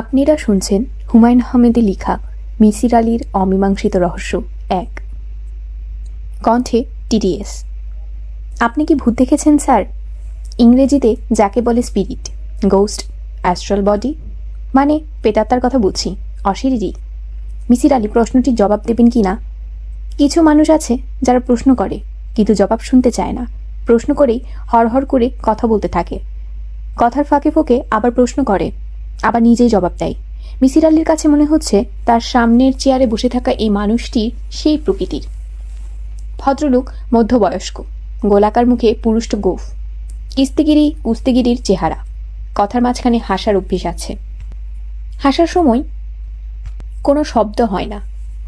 আপনারা শুনছেন হুমায়ুন আহমেদের লেখা মিসির আলীর অমীমাংসিত রহস্য 1। কণ্ঠে টিডিএস। আপনি কি ভূত দেখেছেন স্যার? ইংরেজিতে যাকে বলে স্পিরিট, গোস্ট, অ্যাস্ট্রাল বডি, মানে পেটাত্মার কথা বলছি, অশরীরী। মিসির আলী প্রশ্নটির জবাব দেবেন কি না? কিছু মানুষ আছে যারা প্রশ্ন করে কিন্তু জবাব শুনতে চায় না, প্রশ্ন করেই হড়হড় করে কথা বলতে থাকে, কথার ফাঁকে ফোঁকে আবার প্রশ্ন করে, আবার নিজেই জবাব দেয়। মিসির আলীর কাছে মনে হচ্ছে তার সামনের চেয়ারে বসে থাকা এই মানুষটি সেই প্রকৃতির। ভদ্রলোক মধ্যবয়স্ক, গোলাকার মুখে পুরুষ্ট গোঁফ, কুস্তিগিরির চেহারা, কথার মাঝখানে হাসার অভ্যেস আছে। হাসার সময় কোনো শব্দ হয় না,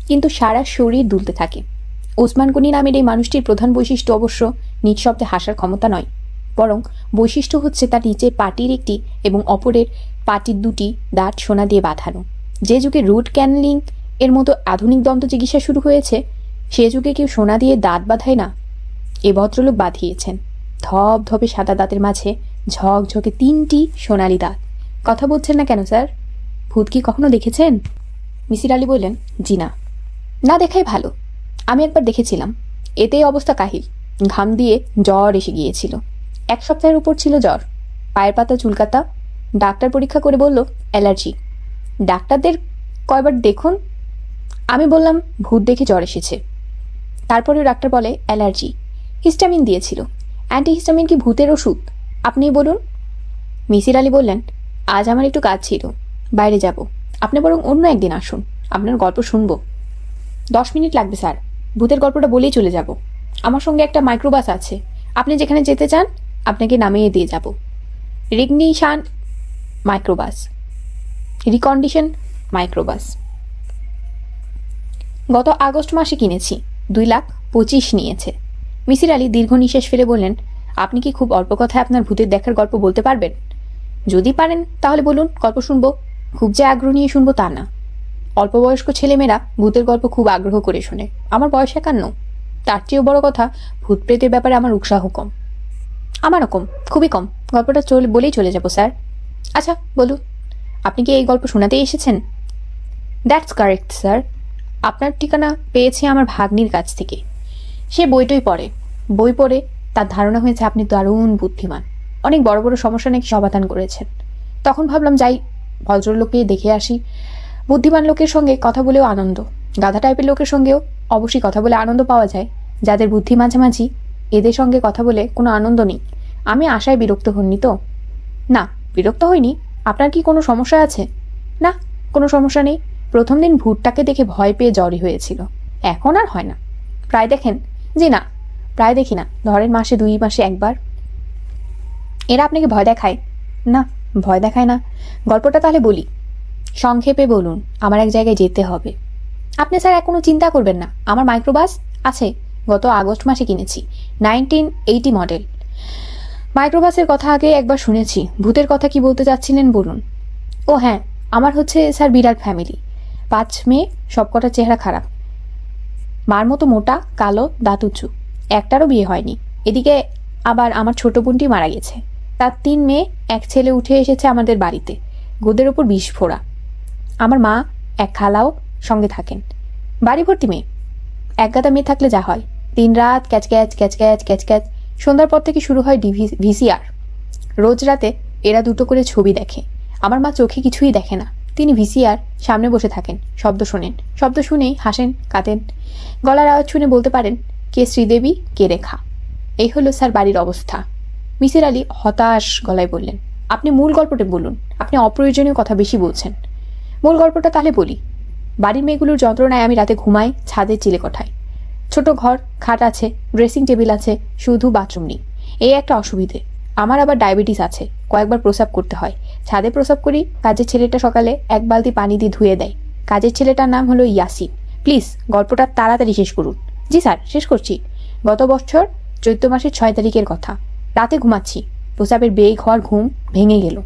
কিন্তু সারা শরীর দুলতে থাকে। ওসমান গনি নামের এই মানুষটির প্রধান বৈশিষ্ট্য অবশ্য নিঃশব্দে হাসার ক্ষমতা নয়, বরং বৈশিষ্ট্য হচ্ছে তার নিচে পাটির একটি এবং অপরের পাটির দুটি দাঁত সোনা দিয়ে বাঁধানো। যে যুগে রুট ক্যানেলিং এর মতো আধুনিক দন্ত চিকিৎসা শুরু হয়েছে, সে যুগে কেউ সোনা দিয়ে দাঁত বাঁধায় না। এ ভদ্রলোক বাঁধিয়েছেন ধপধপে সাদা দাঁতের মাঝে ঝকঝকে 3টি সোনালি দাঁত। কথা বলছেন না কেন স্যার? ভূত কি কখনো দেখেছেন? মিসির আলী বললেন, জি না। না দেখাই ভালো। আমি একবার দেখেছিলাম, এতেই অবস্থা কাহিল। ঘাম দিয়ে জ্বর এসে গিয়েছিল, 1 সপ্তাহের উপর ছিল জ্বর, পায়ের পাতা চুলকাতা। ডাক্তার পরীক্ষা করে বলল অ্যালার্জি। ডাক্তারদের কয়বার দেখুন। আমি বললাম ভূত দেখে জ্বর এসেছে। তারপরে ডাক্তার বলে অ্যালার্জি, হিস্টামিন দিয়েছিল। অ্যান্টিহিস্টামিন কি ভূতের ওষুধ? আপনিই বলুন। মিসির আলী বললেন, আজ আমার একটু কাজ ছিল, বাইরে যাব। আপনি বরং অন্য একদিন আসুন, আপনার গল্প শুনবো। 10 মিনিট লাগবে স্যার, ভূতের গল্পটা বলেই চলে যাব। আমার সঙ্গে একটা মাইক্রোবাস আছে, আপনি যেখানে যেতে চান আপনাকে নামিয়ে দিয়ে যাব। Recondition microbus. গত আগস্ট মাসে কিনেছি, 2,25,000 নিয়েছে। মিসির আলী দীর্ঘ নিঃশ্বাস ফেলে বললেন, আপনি কি খুব অল্প কথায় আপনার ভূতের দেখার গল্প বলতে পারবেন? যদি পারেন তাহলে বলুন, গল্প শুনবো। খুব যে আগ্রহ নিয়ে শুনবো তা না। অল্প বয়স্ক ছেলেমেয়েরা ভূতের গল্প খুব আগ্রহ করে শোনে। আমার বয়স 51। তার চেয়েও বড় কথা, ভূত প্রেতের ব্যাপারে আমার উৎসাহ কম। আমারও কম, খুবই কম। গল্পটা বলেই চলে যাব স্যার। আচ্ছা বলুন, আপনি কি এই গল্প শোনাতেই এসেছেন? That's correct sir. আপনার ঠিকানা পেয়েছি আমার ভাগ্নির কাছ থেকে। সে বই পড়ে তার ধারণা হয়েছে আপনি দারুণ বুদ্ধিমান, অনেক বড় বড় সমস্যা নাকি সমাধান করেছেন। তখন ভাবলাম যাই, ভদ্রলোককে দেখে আসি। বুদ্ধিমান লোকের সঙ্গে কথা বলেও আনন্দ, গাধা টাইপের লোকের সঙ্গেও অবশ্যই কথা বলে আনন্দ পাওয়া যায়। যাদের বুদ্ধি মাঝামাঝি, এদের সঙ্গে কথা বলে কোনো আনন্দ নেই। আমি আশায় বিরক্ত হননি তো? না, বিরক্ত হইনি। আপনার কি কোনো সমস্যা আছে? না, কোনো সমস্যা নেই। প্রথম দিন ভূতটাকে দেখে ভয় পেয়ে জ্বরই হয়েছিল, এখন আর হয় না। প্রায় দেখেন? জি না, প্রায় দেখি না, ধরেন মাসে 2 মাসে একবার। এরা আপনাকে ভয় দেখায়? না, ভয় দেখায় না। গল্পটা তাহলে বলি, সংক্ষেপে বলুন, আমার এক জায়গায় যেতে হবে। আপনি স্যার কোনো চিন্তা করবেন না, আমার মাইক্রোবাস আছে, গত আগস্ট মাসে কিনেছি, 1980 মডেল। মাইক্রোবাসের কথা আগে একবার শুনেছি। ভূতের কথা কি বলতে চাচ্ছিলেন বলুন। ও হ্যাঁ, আমার হচ্ছে স্যার বিরাট ফ্যামিলি, 5 মেয়ে, সবকটা চেহারা খারাপ। মার মতো মোটা, কালো, দাঁত উঁচু, একটারও বিয়ে হয়নি। এদিকে আবার আমার ছোট বোনটি মারা গেছে। তার 3 মেয়ে, 1 ছেলে উঠে এসেছে আমাদের বাড়িতে, গোদের ওপর বিষ ফোড়া। আমার মা, 1 খালাও সঙ্গে থাকেন। বাড়ি ভর্তি মেয়ে। একগাদা মেয়ে থাকলে যা হয়, 3 রাত catch catch catch catch catch catch. সন্ধ্যার পর থেকে শুরু হয় ভিসিআর। রোজ রাতে এরা 2টো করে ছবি দেখে। আমার মা চোখে কিছুই দেখে না, তিনি ভিসিআর সামনে বসে থাকেন, শব্দ শোনেন, শব্দ শুনেই হাসেন, কাঁদেন। গলার আওয়াজ শুনে বলতে পারেন কে শ্রীদেবী, কে রেখা। এই হলো স্যার বাড়ির অবস্থা। মিসির আলী হতাশ গলায় বললেন, আপনি মূল গল্পটা বলুন, আপনি অপ্রয়োজনীয় কথা বেশি বলছেন। মূল গল্পটা তাহলে বলি। বাড়ির মেয়েগুলোর যন্ত্রণায় আমি রাতে ঘুমাই ছাদের চিলেকোঠায়। ছোট ঘর, খাট আছে, ড্রেসিং টেবিল আছে, শুধু বাথরুম নেই। এই একটা অসুবিধে। আমার আবার ডায়াবেটিস আছে, কয়েকবার প্রস্রাব করতে হয়। ছাদে প্রস্রাব করি, কাজের ছেলেটা সকালে 1 বালতি পানি দিয়ে ধুয়ে দেয়। কাজের ছেলেটার নাম হলো ইয়াসিন। প্লিজ গল্পটা তাড়াতাড়ি শেষ করুন। জি স্যার, শেষ করছি। গত বছর চৈত্র মাসের 6 তারিখের কথা। রাতে ঘুমাচ্ছি, প্রস্রাবের বেগ হওয়ার ঘুম ভেঙে গেল।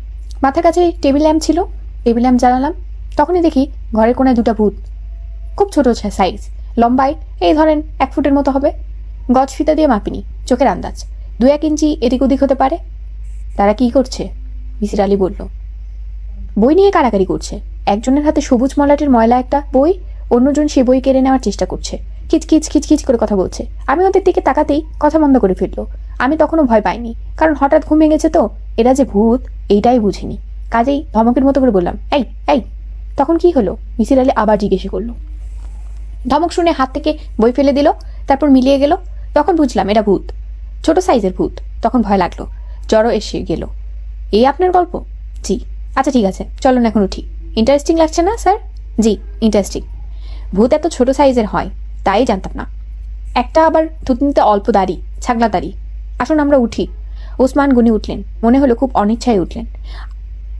মাথার কাছে টেবিল ল্যাম্প ছিল, টেবিল ল্যাম্প জ্বালালাম। তখনই দেখি ঘরের কোনায় 2টা ভূত, খুব ছোট সাইজ, লম্বায় এই ধরেন 1 ফুটের মতো হবে। গজ ফিতা দিয়ে মাপিনি, চোখের আন্দাজ 2-1 ইঞ্চি এদিক ওদিক হতে পারে। তারা কি করছে? মিসির আলী বলল, বই নিয়ে কারাকারি করছে। একজনের হাতে সবুজ মলাটের ময়লা একটা বই, অন্যজন সে বই কেড়ে নেওয়ার চেষ্টা করছে। খিচখিচ খিচখিচ করে কথা বলছে। আমি ওদের দিকে তাকাতেই কথা বন্ধ করে ফেললো। আমি তখনও ভয় পাইনি, কারণ হঠাৎ ঘুম ভেঙেছে তো। এরা যে ভূত এইটাই বুঝিনি। কাজেই ধমকের মতো করে বললাম, এই এই। তখন কি হলো? মিসির আলী আবার জিজ্ঞেস করলো। ধমক শুনে হাত থেকে বই ফেলে দিল, তারপর মিলিয়ে গেল। তখন বুঝলাম এটা ভূত, ছোট সাইজের ভূত। তখন ভয় লাগলো, জ্বরও এসে গেল। এই আপনার গল্প? জি। আচ্ছা ঠিক আছে, চলুন এখন উঠি। ইন্টারেস্টিং লাগছে না স্যার? জি, ইন্টারেস্টিং। ভূত এত ছোট সাইজের হয় তাই জানতাম না। একটা আবার থুতনিতে অল্প দাড়ি, ছাগলা দাড়ি। আসুন আমরা উঠি। ওসমান গনি উঠলেন, মনে হলো খুব অনিচ্ছায় উঠলেন।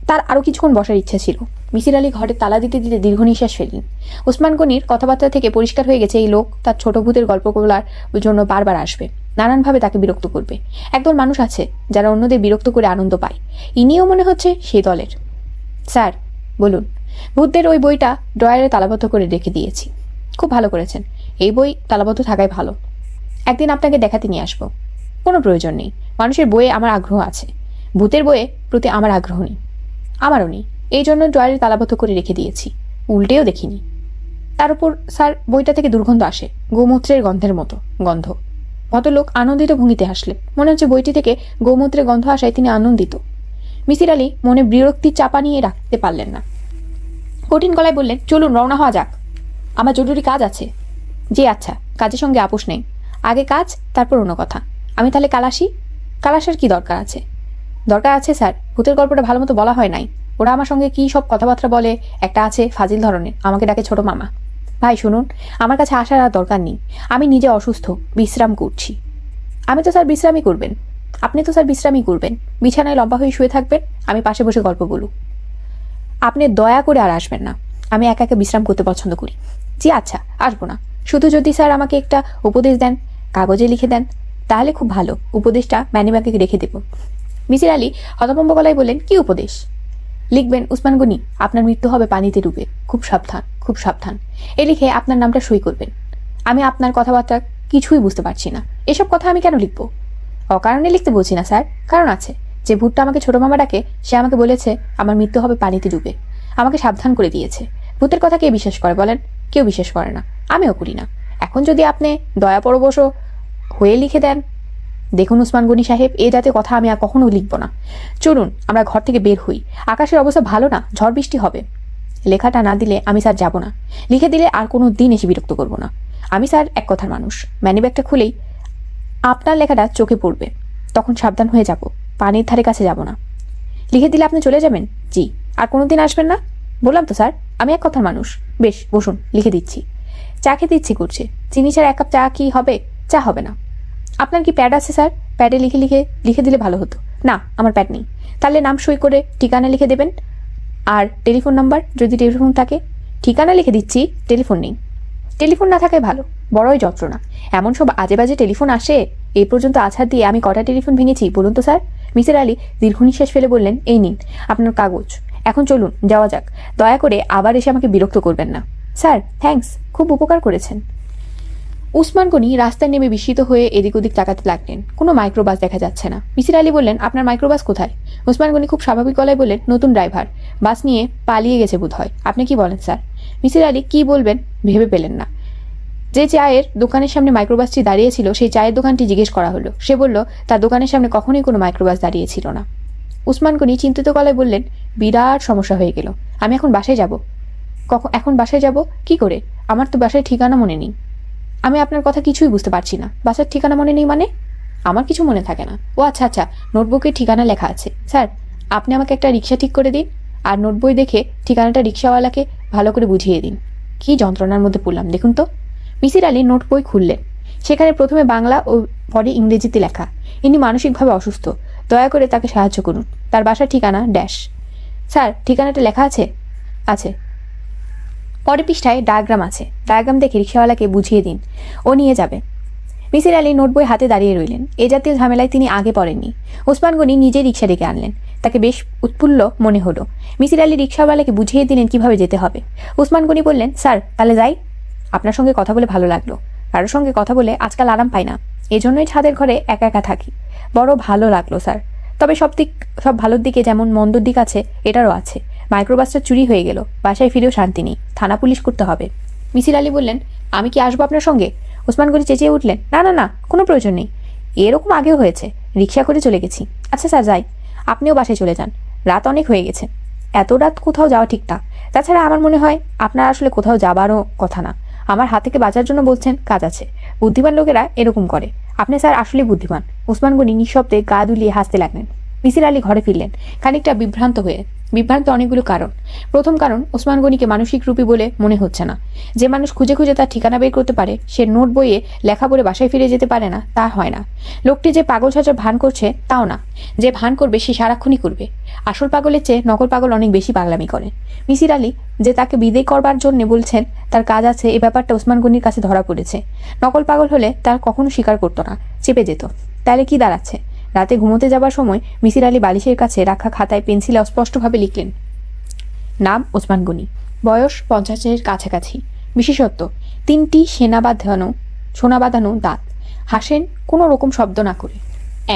তার আরও কিছুক্ষণ বসার ইচ্ছা ছিল। মিসির আলী ঘরে তালা দিতে দিতে দীর্ঘ নিঃশ্বাস ফেললেন। ওসমান গনির কথাবার্তা থেকে পরিষ্কার হয়ে গেছে এই লোক তার ছোট ভূতের গল্প বলার জন্য বারবার আসবে, নানানভাবে তাকে বিরক্ত করবে। একদল মানুষ আছে যারা অন্যদের বিরক্ত করে আনন্দ পায়। ইনিও মনে হচ্ছে সেই দলের। স্যার বলুন। ভূতদের ওই বইটা ড্রয়ারে তালাবদ্ধ করে রেখে দিয়েছি। খুব ভালো করেছেন, এই বই তালাবদ্ধ থাকাই ভালো। একদিন আপনাকে দেখাতে নিয়ে আসবো। কোনো প্রয়োজন নেই, মানুষের বইয়ে আমার আগ্রহ আছে, ভূতের বইয়ে প্রতি আমার আগ্রহ নেই। আমারও নেই, এই জন্য ড্রয়ারে তালাবদ্ধ করে রেখে দিয়েছি, উল্টেও দেখিনি। তার উপর স্যার বইটা থেকে দুর্গন্ধ আসে, গোমূত্রের গন্ধের মতো গন্ধ। ভদ্রলোক আনন্দিত ভঙ্গিতে হাসলেন, মনে হচ্ছে বইটি থেকে গোমূত্রের গন্ধ আসায় তিনি আনন্দিত। মিসির আলী মনে বিরক্তি চাপা নিয়ে রাখতে পারলেন না। কঠিন গলায় বললেন, চলুন রওনা হওয়া যাক, আমার জরুরি কাজ আছে। জি আচ্ছা, কাজের সঙ্গে আপোষ নেই, আগে কাজ তারপর অন্য কথা। আমি তাহলে কাল আসি? কাল আসার কি দরকার আছে? দরকার আছে স্যার, ভূতের গল্পটা ভালো মতো বলা হয় নাই। ওরা আমার সঙ্গে কি সব কথাবার্তা বলে। একটা আছে ফাজিল ধরনের, আমাকে ডাকে ছোট মামা। ভাই শুনুন, আমার কাছে আসার আর দরকার নেই, আমি নিজে অসুস্থ, বিশ্রাম করছি। আমি তো স্যার বিশ্রামই করবেন, আপনি তো স্যার বিশ্রামই করবেন, বিছানায় লম্বা হয়ে শুয়ে থাকবেন, আমি পাশে বসে গল্প বলুন। আপনি দয়া করে আর আসবেন না, আমি একা একা বিশ্রাম করতে পছন্দ করি। জি আচ্ছা, আসবো না। শুধু যদি স্যার আমাকে একটা উপদেশ দেন, কাগজে লিখে দেন, তাহলে খুব ভালো। উপদেশটা ম্যানিব্যাগে রেখে দেব। মিসির আলী হতভম্ব গলায় বললেন, কি উপদেশ? লিখবেন, উসমান গনি আপনার মৃত্যু হবে পানিতে ডুবে, খুব সাবধান, খুব সাবধান। এ লিখে আপনার নামটা সই করবেন। আমি আপনার কথাবার্তা কিছুই বুঝতে পারছি না, এসব কথা আমি কেন লিখবো? অকারণে লিখতে বলছি না স্যার, কারণ আছে। যে ভূতটা আমাকে ছোট মামা ডাকে, সে আমাকে বলেছে আমার মৃত্যু হবে পানিতে ডুবে, আমাকে সাবধান করে দিয়েছে। ভূতের কথা কে বিশ্বাস করে বলেন? কেউ বিশ্বাস করে না, আমিও করি না। এখন যদি আপনি দয়াপরবশ হয়ে লিখে দেন। দেখুন উসমান গনি সাহেব, এ জাতীয় কথা আমি আর কখনো লিখব না। চলুন আমরা ঘর থেকে বের হই, আকাশের অবস্থা ভালো না, ঝড় বৃষ্টি হবে। লেখাটা না দিলে আমি স্যার যাব না, লিখে দিলে আর কোনো দিন এসে বিরক্ত করব না। আমি স্যার এক কথার মানুষ, ম্যানিব্যাগটা খুলেই আপনার লেখাটা চোখে পড়বে, তখন সাবধান হয়ে যাব, পানির ধারে কাছে যাব না। লিখে দিলে আপনি চলে যাবেন? জি। আর কোনো দিন আসবেন না? বললাম তো স্যার, আমি এক কথার মানুষ। বেশ, বসুন, লিখে দিচ্ছি। চা খেতে ইচ্ছে করছে, চিনি ছাড়া এক কাপ চা কি হবে? চা হবে না। আপনার কি প্যাড আছে স্যার? প্যাডে লিখে দিলে ভালো হতো। না, আমার প্যাড নেই। তাহলে নাম সই করে ঠিকানা লিখে দেবেন, আর টেলিফোন নাম্বার যদি টেলিফোন থাকে। ঠিকানা লিখে দিচ্ছি, টেলিফোন নেই। টেলিফোন না থাকাই ভালো, বড়ই যন্ত্রণা। এমন সব আজে বাজে টেলিফোন আসে। এই পর্যন্ত আছাড় দিয়ে আমি কটা টেলিফোন ভেঙেছি বলুন তো স্যার? মিসির আলী দীর্ঘ নিঃশ্বাস ফেলে বললেন, এই নিন আপনার কাগজ, এখন চলুন যাওয়া যাক। দয়া করে আবার এসে আমাকে বিরক্ত করবেন না। স্যার থ্যাঙ্কস, খুব উপকার করেছেন। উসমান গনি রাস্তায় নেমে বিস্মিত হয়ে এদিক ওদিক তাকাতে লাগলেন। কোনো মাইক্রোবাস দেখা যাচ্ছে না। মিসির আলী বললেন, আপনার মাইক্রোবাস কোথায়? উসমান গনি খুব স্বাভাবিক গলায় বললেন, নতুন ড্রাইভার, বাস নিয়ে পালিয়ে গেছে বোধ হয়। আপনি কি বলেন স্যার? মিসির আলী কি বলবেন ভেবে পেলেন না। যে চায়ের দোকানের সামনে মাইক্রোবাসটি দাঁড়িয়েছিল সেই চায়ের দোকানটি জিজ্ঞেস করা হলো। সে বলল তার দোকানের সামনে কখনোই কোনো মাইক্রোবাস দাঁড়িয়েছিল না। উসমান গনি চিন্তিত গলায় বললেন, বিরাট সমস্যা হয়ে গেল। আমি এখন বাসায় যাব। এখন বাসায় যাব কি করে? আমার তো বাসায় ঠিকানা মনে নেই। আমি আপনার কথা কিছুই বুঝতে পারছি না। বাসার ঠিকানা মনে নেই মানে? আমার কিছু মনে থাকে না। ও আচ্ছা আচ্ছা, নোটবুকে ঠিকানা লেখা আছে। স্যার আপনি আমাকে একটা রিক্সা ঠিক করে দিন, আর নোটবই দেখে ঠিকানাটা রিক্সাওয়ালাকে ভালো করে বুঝিয়ে দিন। কি যন্ত্রণার মধ্যে পড়লাম দেখুন তো। মিসির আলী নোট বই খুললেন। সেখানে প্রথমে বাংলা ও পরে ইংরেজিতে লেখা, ইনি মানসিকভাবে অসুস্থ, দয়া করে তাকে সাহায্য করুন। তার বাসার ঠিকানা ড্যাশ। স্যার ঠিকানাটা লেখা আছে? আছে। পরের পৃষ্ঠায় ডায়াগ্রাম আছে, ডায়াগ্রাম দেখে রিক্সাওয়ালাকে বুঝিয়ে দিন, ও নিয়ে যাবে। মিসির আলী নোট বই হাতে দাঁড়িয়ে রইলেন। এ জাতীয় ঝামেলায় তিনি আগে পড়েননি। ওসমান গনি নিজে রিক্সা ডেকে আনলেন। তাকে বেশ উৎফুল্ল মনে হলো। মিসির আলী রিক্সাওয়ালাকে বুঝিয়ে দিলেন কিভাবে যেতে হবে। ওসমান গনি বললেন, স্যার তাহলে যাই? আপনার সঙ্গে কথা বলে ভালো লাগলো। কারোর সঙ্গে কথা বলে আজকাল আরাম পাই না, এজন্যই ছাদের ঘরে একা একা থাকি। বড় ভালো লাগলো স্যার। তবে সব ভালোর দিকে যেমন মন্দর দিক আছে, এটারও আছে। মাইক্রোবাসটা চুরি হয়ে গেল, বাসায় ফিরেও শান্তি নেই, থানা পুলিশ করতে হবে। মিসির আলী বললেন, আমি কি আসবো আপনার সঙ্গে? ওসমান গনি চেঁচিয়ে উঠলেন, না না না, কোনো প্রয়োজন নেই, এরকম আগেও হয়েছে, রিক্সা করে চলে গেছি। আচ্ছা স্যার যাই, আপনিও বাসায় চলে যান, রাত অনেক হয়ে গেছে। এত রাত কোথাও যাওয়া ঠিক না। তাছাড়া আমার মনে হয় আপনার আসলে কোথাও যাবারও কথা না। আমার হাত থেকে বাঁচার জন্য বলছেন, কাজ আছে। বুদ্ধিমান লোকেরা এরকম করে। আপনি স্যার আসলে বুদ্ধিমান। ওসমান গনি নিঃশব্দে গা দুলিয়ে হাসতে লাগলেন। মিসির আলী ঘরে ফিরলেন, খানিকটা বিভ্রান্ত অনেকগুলো কারণ। প্রথম কারণ, ওসমান গনিকে মানসিক রূপী বলে মনে হচ্ছে না। যে মানুষ খুঁজে খুঁজে তার ঠিকানা বের করতে পারে, সে নোট বইয়ে লেখা বলে বাসায় ফিরে যেতে পারে না, তা হয় না। লোকটি যে পাগল সাজার ভান করছে তাও না, যে ভান করবে সে সারাক্ষণই করবে। আসল পাগলের চেয়ে নকল পাগল অনেক বেশি পাগলামি করে। মিসির আলী যে তাকে বিদায় করবার জন্য বলছেন তার কাজ আছে, এ ব্যাপারটা ওসমান গনির কাছে ধরা পড়েছে। নকল পাগল হলে তার কখনো স্বীকার করতো না, চেপে যেত। তাহলে কি দাঁড়াচ্ছে? রাতে ঘুমোতে যাবার সময় মিসির আলী বালিশের কাছে রাখা খাতায় পেন্সিলে অস্পষ্টভাবে লিখলেন, নাম ওসমান গনি, বয়স 50-এর কাছাকাছি, বিশেষত্ব 3টি সোনা বাঁধানো দাঁত, হাসেন কোনো রকম শব্দ না করে।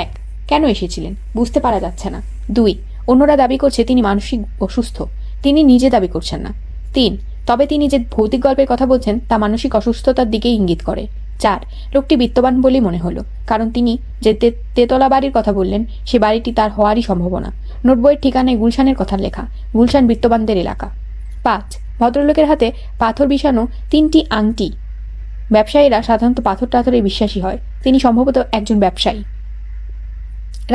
1. কেন এসেছিলেন বুঝতে পারা যাচ্ছে না। 2. অন্যরা দাবি করছে তিনি মানসিক অসুস্থ, তিনি নিজে দাবি করছেন না। 3. তবে তিনি যে ভৌতিক গল্পের কথা বলছেন তা মানসিক অসুস্থতার দিকে ইঙ্গিত করে। 4. লোকটি বিত্তবান বলেই মনে হলো, কারণ তিনি যে তেতলা বাড়ির কথা বললেন সে বাড়িটি তার হওয়ারই সম্ভাবনা। নোটবইয়ের ঠিকানায় গুলশানের কথা লেখা, গুলশান বিত্তবানদের এলাকা। 5. ভদ্রলোকের হাতে পাথর বিছানো 3টি আংটি। ব্যবসায়ীরা সাধারণত পাথর টাথরে বিশ্বাসী হয়, তিনি সম্ভবত একজন ব্যবসায়ী।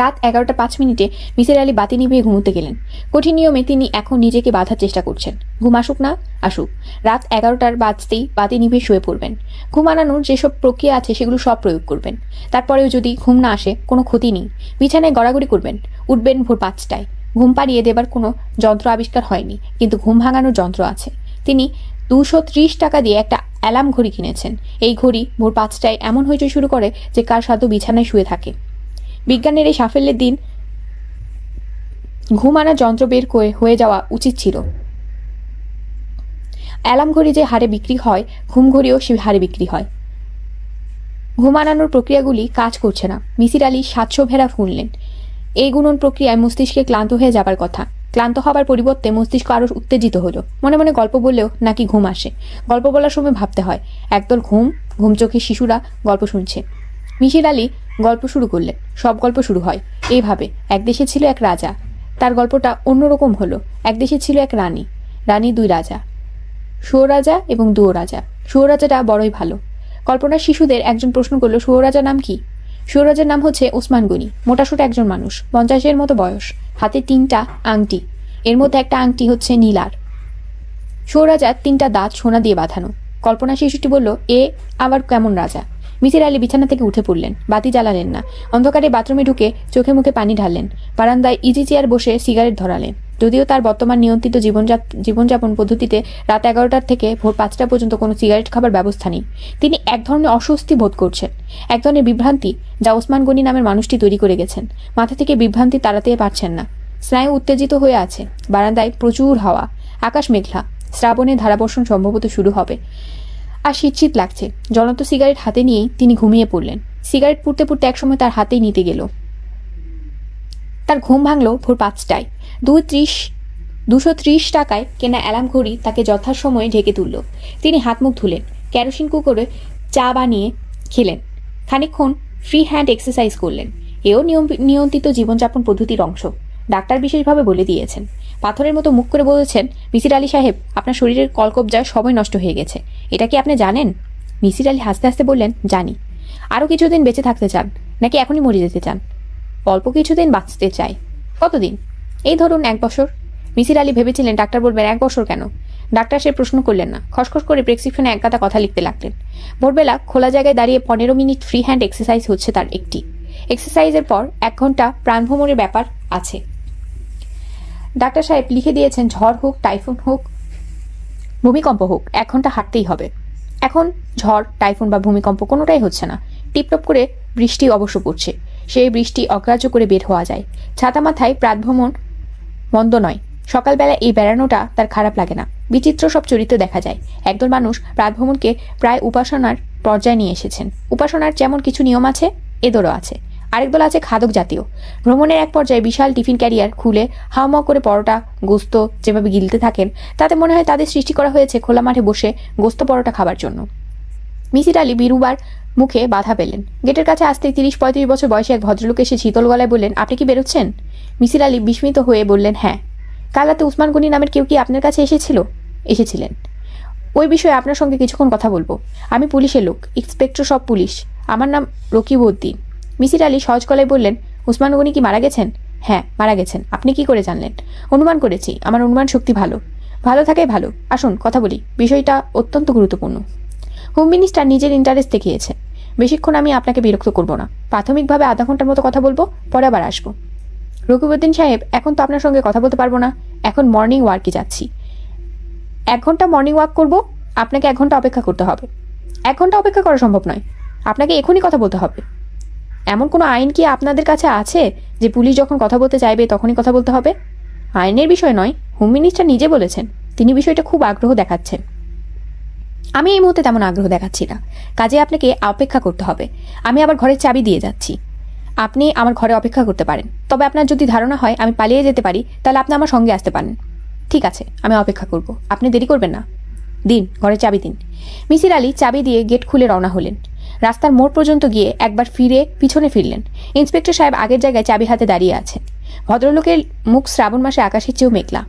রাত 11:05 মিসির আলী বাতি নিভিয়ে ঘুমোতে গেলেন। কঠিন নিয়মে তিনি এখন নিজেকে বাঁধার চেষ্টা করছেন। ঘুম আসুক না আসুক, রাত 11টার বাজতেই বাতি নিভিয়ে শুয়ে পড়বেন। ঘুম আনানোর যেসব প্রক্রিয়া আছে সেগুলো সব প্রয়োগ করবেন। তারপরেও যদি ঘুম না আসে, কোনো ক্ষতি নেই, বিছানায় গড়াগড়ি করবেন। উঠবেন ভোর 5টায়। ঘুম পাড়িয়ে দেবার কোনো যন্ত্র আবিষ্কার হয়নি, কিন্তু ঘুম ভাঙানোর যন্ত্র আছে। তিনি 230 টাকা দিয়ে একটা অ্যালার্ম ঘড়ি কিনেছেন। এই ঘড়ি ভোর 5টায় এমন হইচই শুরু করে যে কার সাধ্য বিছানায় শুয়ে থাকে। বিজ্ঞানের এই সাফল্যের দিন ঘুম আনার যন্ত্র বের হয়ে যাওয়া উচিত ছিল। অ্যালার্ম ঘড়ি যে হারে বিক্রি হয়, ঘুম ঘড়িও সে হারে বিক্রি হয়। ঘুম আনানোর প্রক্রিয়াগুলি কাজ করছে না। মিসির আলী 700 ভেড়া শুনলেন। এই গুণন প্রক্রিয়ায় মস্তিষ্কে ক্লান্ত হয়ে যাবার কথা। ক্লান্ত হবার পরিবর্তে মস্তিষ্ক আরো উত্তেজিত হলো। মনে মনে গল্প বললেও নাকি ঘুম আসে। গল্প বলার সময় ভাবতে হয়, একদল ঘুম চোখে শিশুরা গল্প শুনছে। মিসির আলী গল্প শুরু করলেন। সব গল্প শুরু হয় এইভাবে, এক দেশে ছিল এক রাজা। তার গল্পটা অন্যরকম হলো। এক দেশে ছিল এক রানী, 2 রাজা, সুয়োরাজা এবং দুয়োরাজা। সুয়োরাজাটা বড়ই ভালো। কল্পনার শিশুদের একজন প্রশ্ন করলো, সুয়োরাজার নাম কি? সুয়োরাজার নাম হচ্ছে ওসমান গনি। মোটাসোটা একজন মানুষ, 50-এর মতো বয়স, হাতে 3টা আংটি, এর মধ্যে একটা আংটি হচ্ছে নীলার। সুয়োরাজার 3টা দাঁত সোনা দিয়ে বাঁধানো। কল্পনা শিশুটি বলল, এ আবার কেমন রাজা? মিসির আলী বিছানা থেকে উঠে পড়লেন, বাতি জ্বালালেন না। অন্ধকারে বাথরুমে ঢুকে চোখে মুখে পানি ঢাললেন। বারান্দায় ইজি চেয়ার বসে সিগারেট ধরালেন। যদিও তার বর্তমান নিয়ন্ত্রিত জীবনযাপন পদ্ধতিতে রাত 11টার থেকে ভোর 5টা পর্যন্ত কোনো সিগারেট খাবার ব্যবস্থা নেই, তিনি এক ধরনের অস্বস্তি বোধ করছেন, এক ধরনের বিভ্রান্তি যা ওসমান গনি নামের মানুষটি তৈরি করে গেছেন। মাথা থেকে বিভ্রান্তি তাড়াতে পারছেন না। স্নায়ু উত্তেজিত হয়ে আছে। বারান্দায় প্রচুর হাওয়া, আকাশ মেঘলা। শ্রাবণে ধারাবর্ষণ সম্ভবত শুরু হবে। আর শীত লাগছে। জ্বলন্ত সিগারেট হাতে নিয়েই তিনি ঘুমিয়ে পড়লেন। সিগারেট পুড়তে পুড়তে একসময় তার হাতেই নিতে গেল। তার ঘুম ভাঙল ভোর 5টায়। 230 টাকায় কেনা অ্যালার্ম ঘড়ি তাকে যথাসময়ে ঢেকে তুলল। তিনি হাত মুখ ধুলেন, কেরোসিন কুকারে চা বানিয়ে খেলেন, খানিকক্ষণ ফ্রি হ্যান্ড এক্সারসাইজ করলেন। এও নিয়ন্ত্রিত জীবনযাপন পদ্ধতির অংশ। ডাক্তার বিশেষভাবে বলে দিয়েছেন। পাথরের মতো মুখ করে বলেছেন, মিসির আলী সাহেব, আপনার শরীরের কলকবজা সবই নষ্ট হয়ে গেছে। এটা কি আপনি জানেন? মিসির আলী হাসতে হাসতে বললেন, জানি। আরও কিছুদিন বেঁচে থাকতে চান নাকি এখনই মরে যেতে চান? অল্প কিছুদিন বাঁচতে চাই। কতদিন? এই ধরুন 1 বছর। মিসির আলী ভেবেছিলেন ডাক্তার বলবেন 1 বছর কেন। ডাক্তার সে প্রশ্ন করলেন না। খসখস করে প্রেসক্রিপশনে এক গাদা কথা লিখতে লাগলেন। ভোরবেলা খোলা জায়গায় দাঁড়িয়ে 15 মিনিট ফ্রি হ্যান্ড এক্সারসাইজ হচ্ছে তার একটি। এক্সারসাইজের পর 1 ঘন্টা প্রাণভ্রমণের ব্যাপার আছে। ডাক্তার সাহেব লিখে দিয়েছেন, ঝড় হোক, টাইফুন হোক, ভূমিকম্প হোক, 1 ঘন্টা হাঁটতেই হবে। এখন ঝড়, টাইফুন বা ভূমিকম্প কোনোটাই হচ্ছে না। টিপটপ করে বৃষ্টি অবশ্য পড়ছে। সেই বৃষ্টি অগ্রাহ্য করে বের হওয়া যায়। ছাতা মাথায় প্রাতভ্রমণ মন্দ নয়। সকালবেলা এই বেড়ানোটা তার খারাপ লাগে না। বিচিত্র সব চরিত্র দেখা যায়। একদল মানুষ প্রাতভ্রমণকে প্রায় উপাসনার পর্যায়ে নিয়ে এসেছেন। উপাসনার যেমন কিছু নিয়ম আছে, এদেরও আছে। আরেক দল আছে খাদক জাতীয়। ভ্রমণের এক পর্যায়ে বিশাল টিফিন ক্যারিয়ার খুলে হাওমাও করে পরোটা গোস্ত যেভাবে গিলতে থাকেন, তাতে মনে হয় তাদের সৃষ্টি করা হয়েছে খোলা মাঠে বসে গোস্ত পরোটা খাবার জন্য। মিসির আলী বিরুবার মুখে বাধা পেলেন। গেটের কাছে আসতে 30-35 বছর বয়সে এক ভদ্রলোক এসে শীতল গলায় বললেন, আপনি কি বেরোচ্ছেন? মিসির আলী বিস্মিত হয়ে বললেন, হ্যাঁ। কাল রাতে উসমান গনি নামের কেউ কি আপনার কাছে এসেছিলেন? ওই বিষয়ে আপনার সঙ্গে কিছুক্ষণ কথা বলবো। আমি পুলিশের লোক, ইন্সপেক্টর সব পুলিশ। আমার নাম রকিবউদ্দিন। মিসির আলী সহজ গলায় বললেন, উসমান গনি কি মারা গেছেন? হ্যাঁ, মারা গেছেন। আপনি কি করে জানলেন? অনুমান করেছি, আমার অনুমান শক্তি ভালো থাকাই ভালো। আসুন কথা বলি, বিষয়টা অত্যন্ত গুরুত্বপূর্ণ। হোম মিনিস্টার নিজের ইন্টারেস্ট দেখিয়েছে। বেশিক্ষণ আমি আপনাকে বিরক্ত করব না। প্রাথমিকভাবে আধা ঘন্টার মতো কথা বলবো, পরে আবার আসবো। রকিবউদ্দিন সাহেব, এখন তো আপনার সঙ্গে কথা বলতে পারবো না। এখন মর্নিং ওয়ার্কে যাচ্ছি। 1 ঘন্টা মর্নিং ওয়াক করব, আপনাকে 1 ঘন্টা অপেক্ষা করতে হবে। 1 ঘন্টা অপেক্ষা করা সম্ভব নয়, আপনাকে এখনই কথা বলতে হবে। এমন কোনো আইন কি আপনাদের কাছে আছে যে পুলিশ যখন কথা বলতে চাইবে তখনই কথা বলতে হবে? আইনের বিষয় নয়, হোম মিনিস্টার নিজে বলেছেন তিনি বিষয়টা খুব আগ্রহ দেখাচ্ছেন। আমি এই মুহূর্তে তেমন আগ্রহ দেখাচ্ছি না, কাজে আপনাকে অপেক্ষা করতে হবে। আমি আবার ঘরের চাবি দিয়ে যাচ্ছি। আপনি আমার ঘরে অপেক্ষা করতে পারেন, তবে আপনার যদি ধারণা হয় আমি পালিয়ে যেতে পারি, তাহলে আপনি আমার সঙ্গে আসতে পারেন। ঠিক আছে, আমি অপেক্ষা করব। আপনি দেরি করবেন না। দিন, ঘরের চাবি দিন। মিসির আলী চাবি দিয়ে গেট খুলে রওনা হলেন। রাস্তার মোড় পর্যন্ত গিয়ে একবার পিছনে ফিরলেন। ইন্সপেক্টর সাহেব আগের জায়গায় চাবি হাতে দাঁড়িয়ে আছেন। ভদ্রলোকের মুখ শ্রাবণ মাসে আকাশের চেয়েও মেঘলা।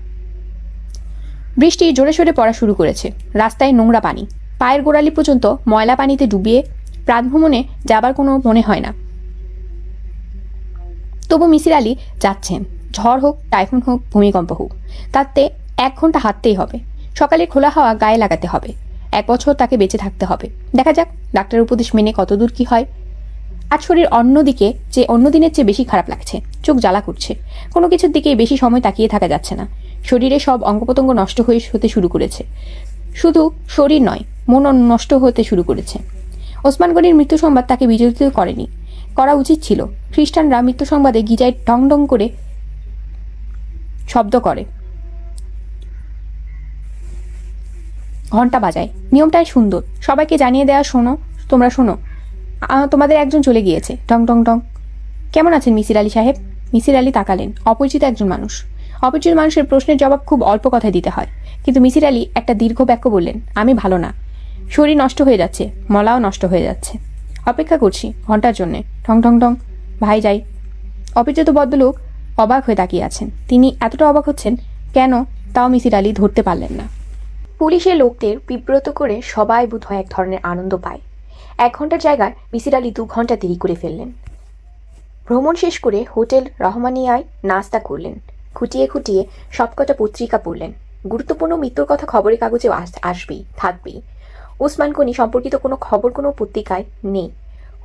বৃষ্টি জোরে সোরে পড়া শুরু করেছে। রাস্তায় নোংরা পানি, পায়ের গোড়ালি পর্যন্ত ময়লা পানিতে ডুবিয়ে প্রাতভ্রমণে যাবার কোনো মনে হয় না। তবু মিসির আলী যাচ্ছেন। ঝড় হোক, টাইফুন হোক, ভূমিকম্প হোক, তাতে 1 ঘন্টা হাঁটতেই হবে। সকালে খোলা হাওয়া গায়ে লাগাতে হবে। 1 বছর তাকে বেঁচে থাকতে হবে। দেখা যাক ডাক্তারের উপদেশ মেনে কতদূর কি হয়। আজ শরীর অন্য দিনের চেয়ে বেশি খারাপ লাগছে। চোখ জ্বালা করছে। কোনো কিছুর দিকে বেশি সময় তাকিয়ে থাকা যাচ্ছে না। শরীরে সব অঙ্গপ্রত্যঙ্গ নষ্ট হতে শুরু করেছে। শুধু শরীর নয়, মনও নষ্ট হতে শুরু করেছে। ওসমান গনির মৃত্যু সংবাদ তাকে বিচলিত করা উচিত ছিল। খ্রিস্টানরা মৃত্যু সংবাদে গির্জায় ঢং ঢং করে শব্দ করে, ঘন্টা বাজায়। নিয়মটাই সুন্দর। সবাইকে জানিয়ে দেয়া, তোমরা শোনো, তোমাদের একজন চলে গিয়েছে। টং টং টং। কেমন আছেন মিসির আলী সাহেব? মিসির আলী তাকালেন। অপরিচিত একজন মানুষ। অপরিচিত মানুষের প্রশ্নের জবাব খুব অল্প কথায় দিতে হয়, কিন্তু মিসির আলী একটা দীর্ঘ বাক্য বললেন, আমি ভালো না। শরীর নষ্ট হয়ে যাচ্ছে, মলাও নষ্ট হয়ে যাচ্ছে। অপেক্ষা করছি ঘন্টার জন্যে। ঠং ঠং ঠং। ভাই যাই। অপরিচিত ভদ্রলোক অবাক হয়ে তাকিয়ে আছেন। তিনি এতটা অবাক হচ্ছেন কেন, তাও মিসির আলী ধরতে পারলেন না। পুলিশের লোকদের বিব্রত করে সবাই বোধহয় এক ধরনের আনন্দ পায়। 1 ঘন্টার জায়গায় মিসির আলী 2 ঘন্টা দেরি করে ফেললেন। ভ্রমণ শেষ করে হোটেল রহমানিয়ায় নাস্তা করলেন। খুঁটিয়ে খুঁটিয়ে সবকটা পত্রিকা পড়লেন। গুরুত্বপূর্ণ মৃত্যুর কথা খবরের কাগজে আসবেই, থাকবেই। ওসমান গনি সম্পর্কিত কোনো খবর কোনো পত্রিকায় নেই।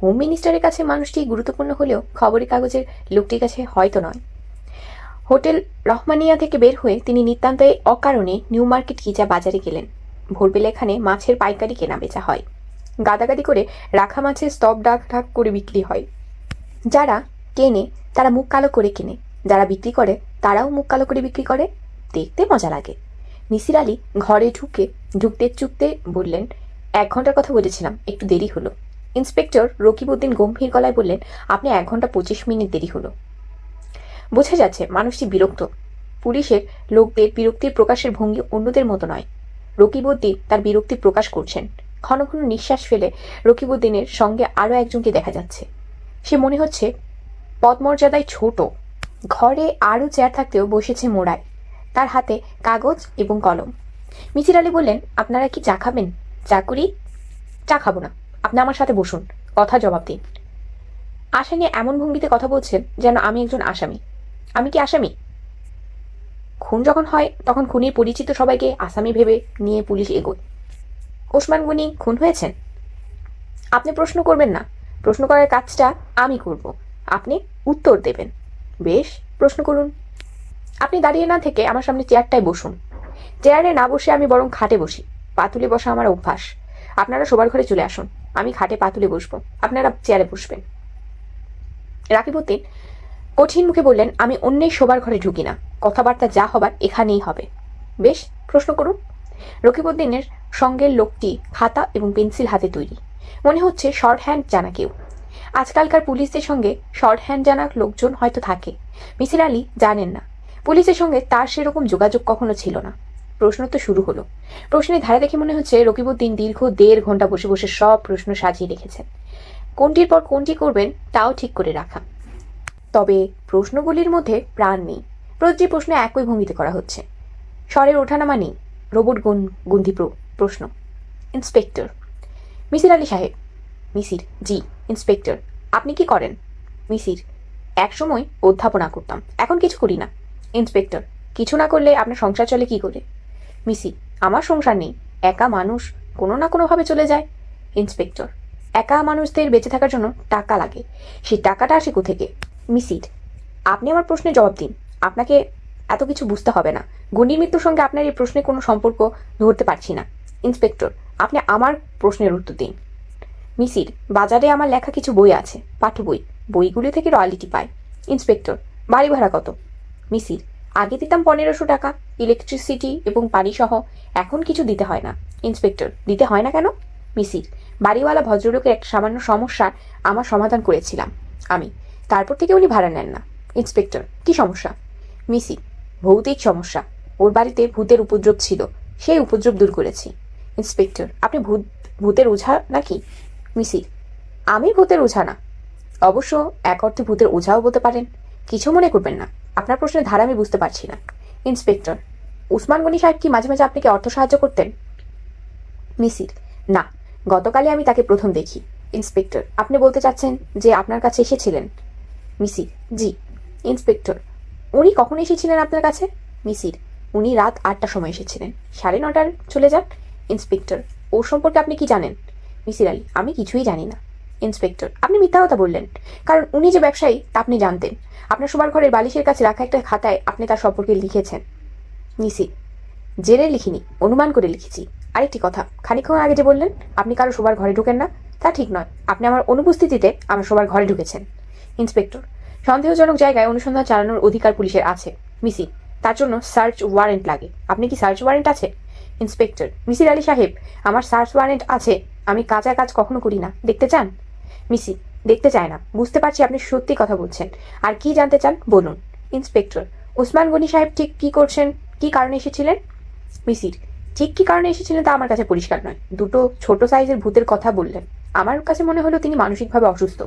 হোম মিনিস্টারের কাছে মানুষটি গুরুত্বপূর্ণ হলেও খবরের কাগজের লোকটির কাছে হয়তো নয়। হোটেল রহমানিয়া থেকে বের হয়ে তিনি নিতান্ত অকারণে নিউ মার্কেট গিজা বাজারে গেলেন। ভোরবেলা এখানে মাছের পাইকারি কেনা বেচা হয়। গাদাগাদি করে রাখা মাছের স্তব ডাক ঢাক করে বিক্রি হয়। যারা কেনে তারা মুখ কালো করে কেনে, যারা বিক্রি করে তারাও মুখ কালো করে বিক্রি করে। দেখতে মজা লাগে। মিসির আলী ঘরে ঢুকতে বললেন, 1 ঘন্টার কথা বলেছিলাম, একটু দেরি হলো। ইন্সপেক্টর রকিবউদ্দিন গম্ভীর গলায় বললেন, আপনি 1 ঘন্টা 25 মিনিট দেরি হলো। বোঝা যাচ্ছে মানুষটি বিরক্ত। পুলিশের লোকদের বিরক্তির প্রকাশের ভঙ্গি অন্যদের মতো নয়। রকিবউদ্দিন তার বিরক্তি প্রকাশ করছেন। ঘন ঘন নিঃশ্বাস ফেলে রকিবউদ্দিনের সঙ্গে আরও একজনকে দেখা যাচ্ছে। সে মনে হচ্ছে পদমর্যাদায় ছোট। ঘরে আরও চেয়ার থাকতেও বসেছে মোড়ায়, তার হাতে কাগজ এবং কলম। মিসির আলী বললেন, আপনারা কি চা খাবেন? চা করি? চা খাবো না, আপনি আমার সাথে বসুন, কথা জবাব দিন। আশা নিয়ে এমন ভঙ্গিতে কথা বলছেন যেন আমি একজন আসামি। আমি কি আসামি? খুন যখন হয় তখন খুনির পরিচিত সবাইকে আসামি ভেবে নিয়ে পুলিশ এগোয়। ওসমান গনি খুন হয়েছেন? আপনি প্রশ্ন করবেন না, প্রশ্ন করার কাজটা আমি করব, আপনি উত্তর দেবেন। বেশ, প্রশ্ন করুন। আপনি দাঁড়িয়ে না থেকে আমার সামনে চেয়ারটায় বসুন। চেয়ারে না বসে আমি বরং খাটে বসি। পাতুলে বসা আমার অভ্যাস। আপনারা শোবার ঘরে চলে আসুন, আমি খাটে পাতুলে বসবো, আপনারা চেয়ারে বসবেন। রাকিবউদ্দিন কঠিন মুখে বললেন, আমি অন্যের শোবার ঘরে ঢুকি না, কথাবার্তা যা হবার এখানেই হবে। বেশ, প্রশ্ন করুন। রকিবউদ্দিনের সঙ্গের লোকটি খাতা এবং পেন্সিল হাতে তৈরি। মনে হচ্ছে শর্ট হ্যান্ড জানা কেউ। আজকালকার পুলিশদের সঙ্গে শর্ট হ্যান্ড জানা লোকজন হয়তো থাকে, মিসির আলী জানেন না। পুলিশের সঙ্গে তার সেরকম যোগাযোগ কখনো ছিল না। প্রশ্ন তো শুরু হলো। প্রশ্নের ধারা দেখে মনে হচ্ছে রকিবউদ্দিন দীর্ঘ 1.5 ঘন্টা বসে বসে সব প্রশ্ন সাজিয়ে রেখেছেন, কোনটির পর কোনটি করবেন তাও ঠিক করে রাখা। তবে প্রশ্নগুলির মধ্যে প্রাণ নেই। প্রতিটি প্রশ্ন একই ভঙ্গিতে করা হচ্ছে, স্বরের ওঠানামা নেই, রোবট গন্ধি প্রশ্ন। ইন্সপেক্টর। মিসির আলী সাহেব। মিসির: জি ইন্সপেক্টর। আপনি কি করেন? মিসির: একসময় অধ্যাপনা করতাম, এখন কিছু করি না। ইন্সপেক্টর: কিছু না করলে আপনার সংসার চলে কি করে? মিসির: আমার সংসার নেই, একা মানুষ, কোনো না কোনোভাবে চলে যায়। ইন্সপেক্টর: একা মানুষদের বেঁচে থাকার জন্য টাকা লাগে, সেই টাকাটা আসে কোথেকে? মিসির: আপনি আমার প্রশ্নের জবাব দিন, আপনাকে এত কিছু বুঝতে হবে না। গণ্ডির মৃত্যুর সঙ্গে আপনার এই প্রশ্নে কোনো সম্পর্ক ধরতে পারছি না। ইন্সপেক্টর: আপনি আমার প্রশ্নের উত্তর দিন। মিসির: বাজারে আমার লেখা কিছু বই আছে, পাঠ্য বই, বইগুলি থেকে রয়্যালিটি পায়। ইন্সপেক্টর: বাড়ি ভাড়া কত? মিসির: আগে দিতাম 1500 টাকা, ইলেকট্রিসিটি এবং পানি সহ, এখন কিছু দিতে হয় না। ইন্সপেক্টর: দিতে হয় না কেন? মিসির: বাড়িওয়ালা ভদ্রলোকের একটা সামান্য সমস্যার আমার সমাধান করেছিলাম আমি, তারপর থেকে উনি ভাড়া নেন না। ইন্সপেক্টর: কি সমস্যা? মিসির: ভৌতিক সমস্যা, ওর বাড়িতে ভূতের উপদ্রব ছিল, সেই উপদ্রব দূর করেছি। ইন্সপেক্টর: আপনি ভূতের ওঝা নাকি? মিসির: আমি ভূতের ওঝা না, অবশ্য এক অর্থে ভূতের ওঝাও বলতে পারেন। কিছু মনে করবেন না, আপনার প্রশ্নের ধারা আমি বুঝতে পারছি না। ইন্সপেক্টর: উসমান গনি সাহেব কি মাঝে মাঝে আপনাকে অর্থ সাহায্য করতেন? মিসির: না, গতকালই আমি তাকে প্রথম দেখি। ইন্সপেক্টর: আপনি বলতে চাচ্ছেন যে আপনার কাছে এসেছিলেন? মিসির: জি। ইন্সপেক্টর: উনি কখন এসেছিলেন আপনার কাছে? মিসির: উনি রাত 8টার সময় এসেছিলেন, 9:30 চলে যান। ইন্সপেক্টর: ওর সম্পর্কে আপনি কি জানেন? মিসির আলী: আমি কিছুই জানি না। ইন্সপেক্টর: আপনি মিথ্যা কথা বললেন, কারণ উনি যে ব্যবসায়ী তা আপনি জানতেন। আপনার শোবার ঘরের বালিশের কাছে রাখা একটা খাতায় আপনি তার সম্পর্কে লিখেছেন। মিসির: জেনে লিখিনি, অনুমান করে লিখেছি। আরেকটি কথা, খানিকক্ষণ আগে যে বললেন আপনি কারো শোবার ঘরে ঢোকেন না, তা ঠিক নয়। আপনি আমার অনুপস্থিতিতে আমার শোবার ঘরে ঢুকেছেন। ইন্সপেক্টর: সন্দেহজনক জায়গায় অনুসন্ধান চালানোর অধিকার পুলিশের আছে। মিসির: তার জন্য সার্চ ওয়ারেন্ট লাগে, আপনি কি সার্চ ওয়ারেন্ট আছে? ইন্সপেক্টর: মিসির আলী সাহেব, আমার সার্চ ওয়ারেন্ট আছে, আমি কাঁচা কাজ কখনো করি না, দেখতে চান? মিসির: দেখতে চায় না, বুঝতে পারছি আপনি সত্যি কথা বলছেন, আর কি জানতে চান বলুন। ইন্সপেক্টর: ওসমান গনি সাহেব ঠিক কি করছেন, কি কারণে এসেছিলেন? মিসির: ঠিক কি কারণে এসেছিলেন তা আমার কাছে পরিষ্কার নয়, দুটো ছোট সাইজের ভূতের কথা বললেন, আমার কাছে মনে হলো তিনি মানসিকভাবে অসুস্থ।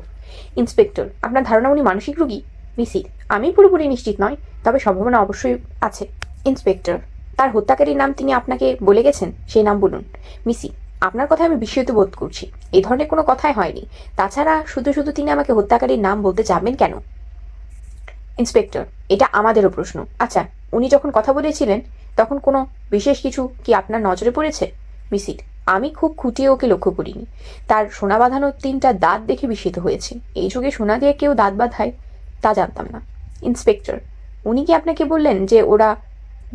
ইন্সপেক্টর: আপনার ধারণা উনি মানসিক রোগী? মিসির: আমি পুরোপুরি নিশ্চিত নয়, তবে সম্ভাবনা অবশ্যই আছে। ইন্সপেক্টর: তার হত্যাকারীর নাম তিনি আপনাকে বলে গেছেন, সেই নাম বলুন। মিসির: আপনার কথা আমি বিস্মিত বোধ করছি, এই ধরনের কোনো কথাই হয়নি, তাছাড়া শুধু শুধু তিনি আমাকে হত্যাকারীর নাম বলতে যাবেন কেন? ইন্সপেক্টর: এটা আমাদেরও প্রশ্ন। আচ্ছা, উনি যখন কথা বলেছিলেন তখন কোনো বিশেষ কিছু কি আপনার নজরে পড়েছে? মিসির: আমি খুব খুঁটিয়ে ওকে লক্ষ্য করিনি, তার সোনা বাঁধানো 3টা দাঁত দেখে বিস্মিত হয়েছে। এই যুগে সোনা দিয়ে কেউ দাঁত বাঁধায় তা জানতাম না। ইন্সপেক্টর: উনি কি আপনাকে বললেন যে ওরা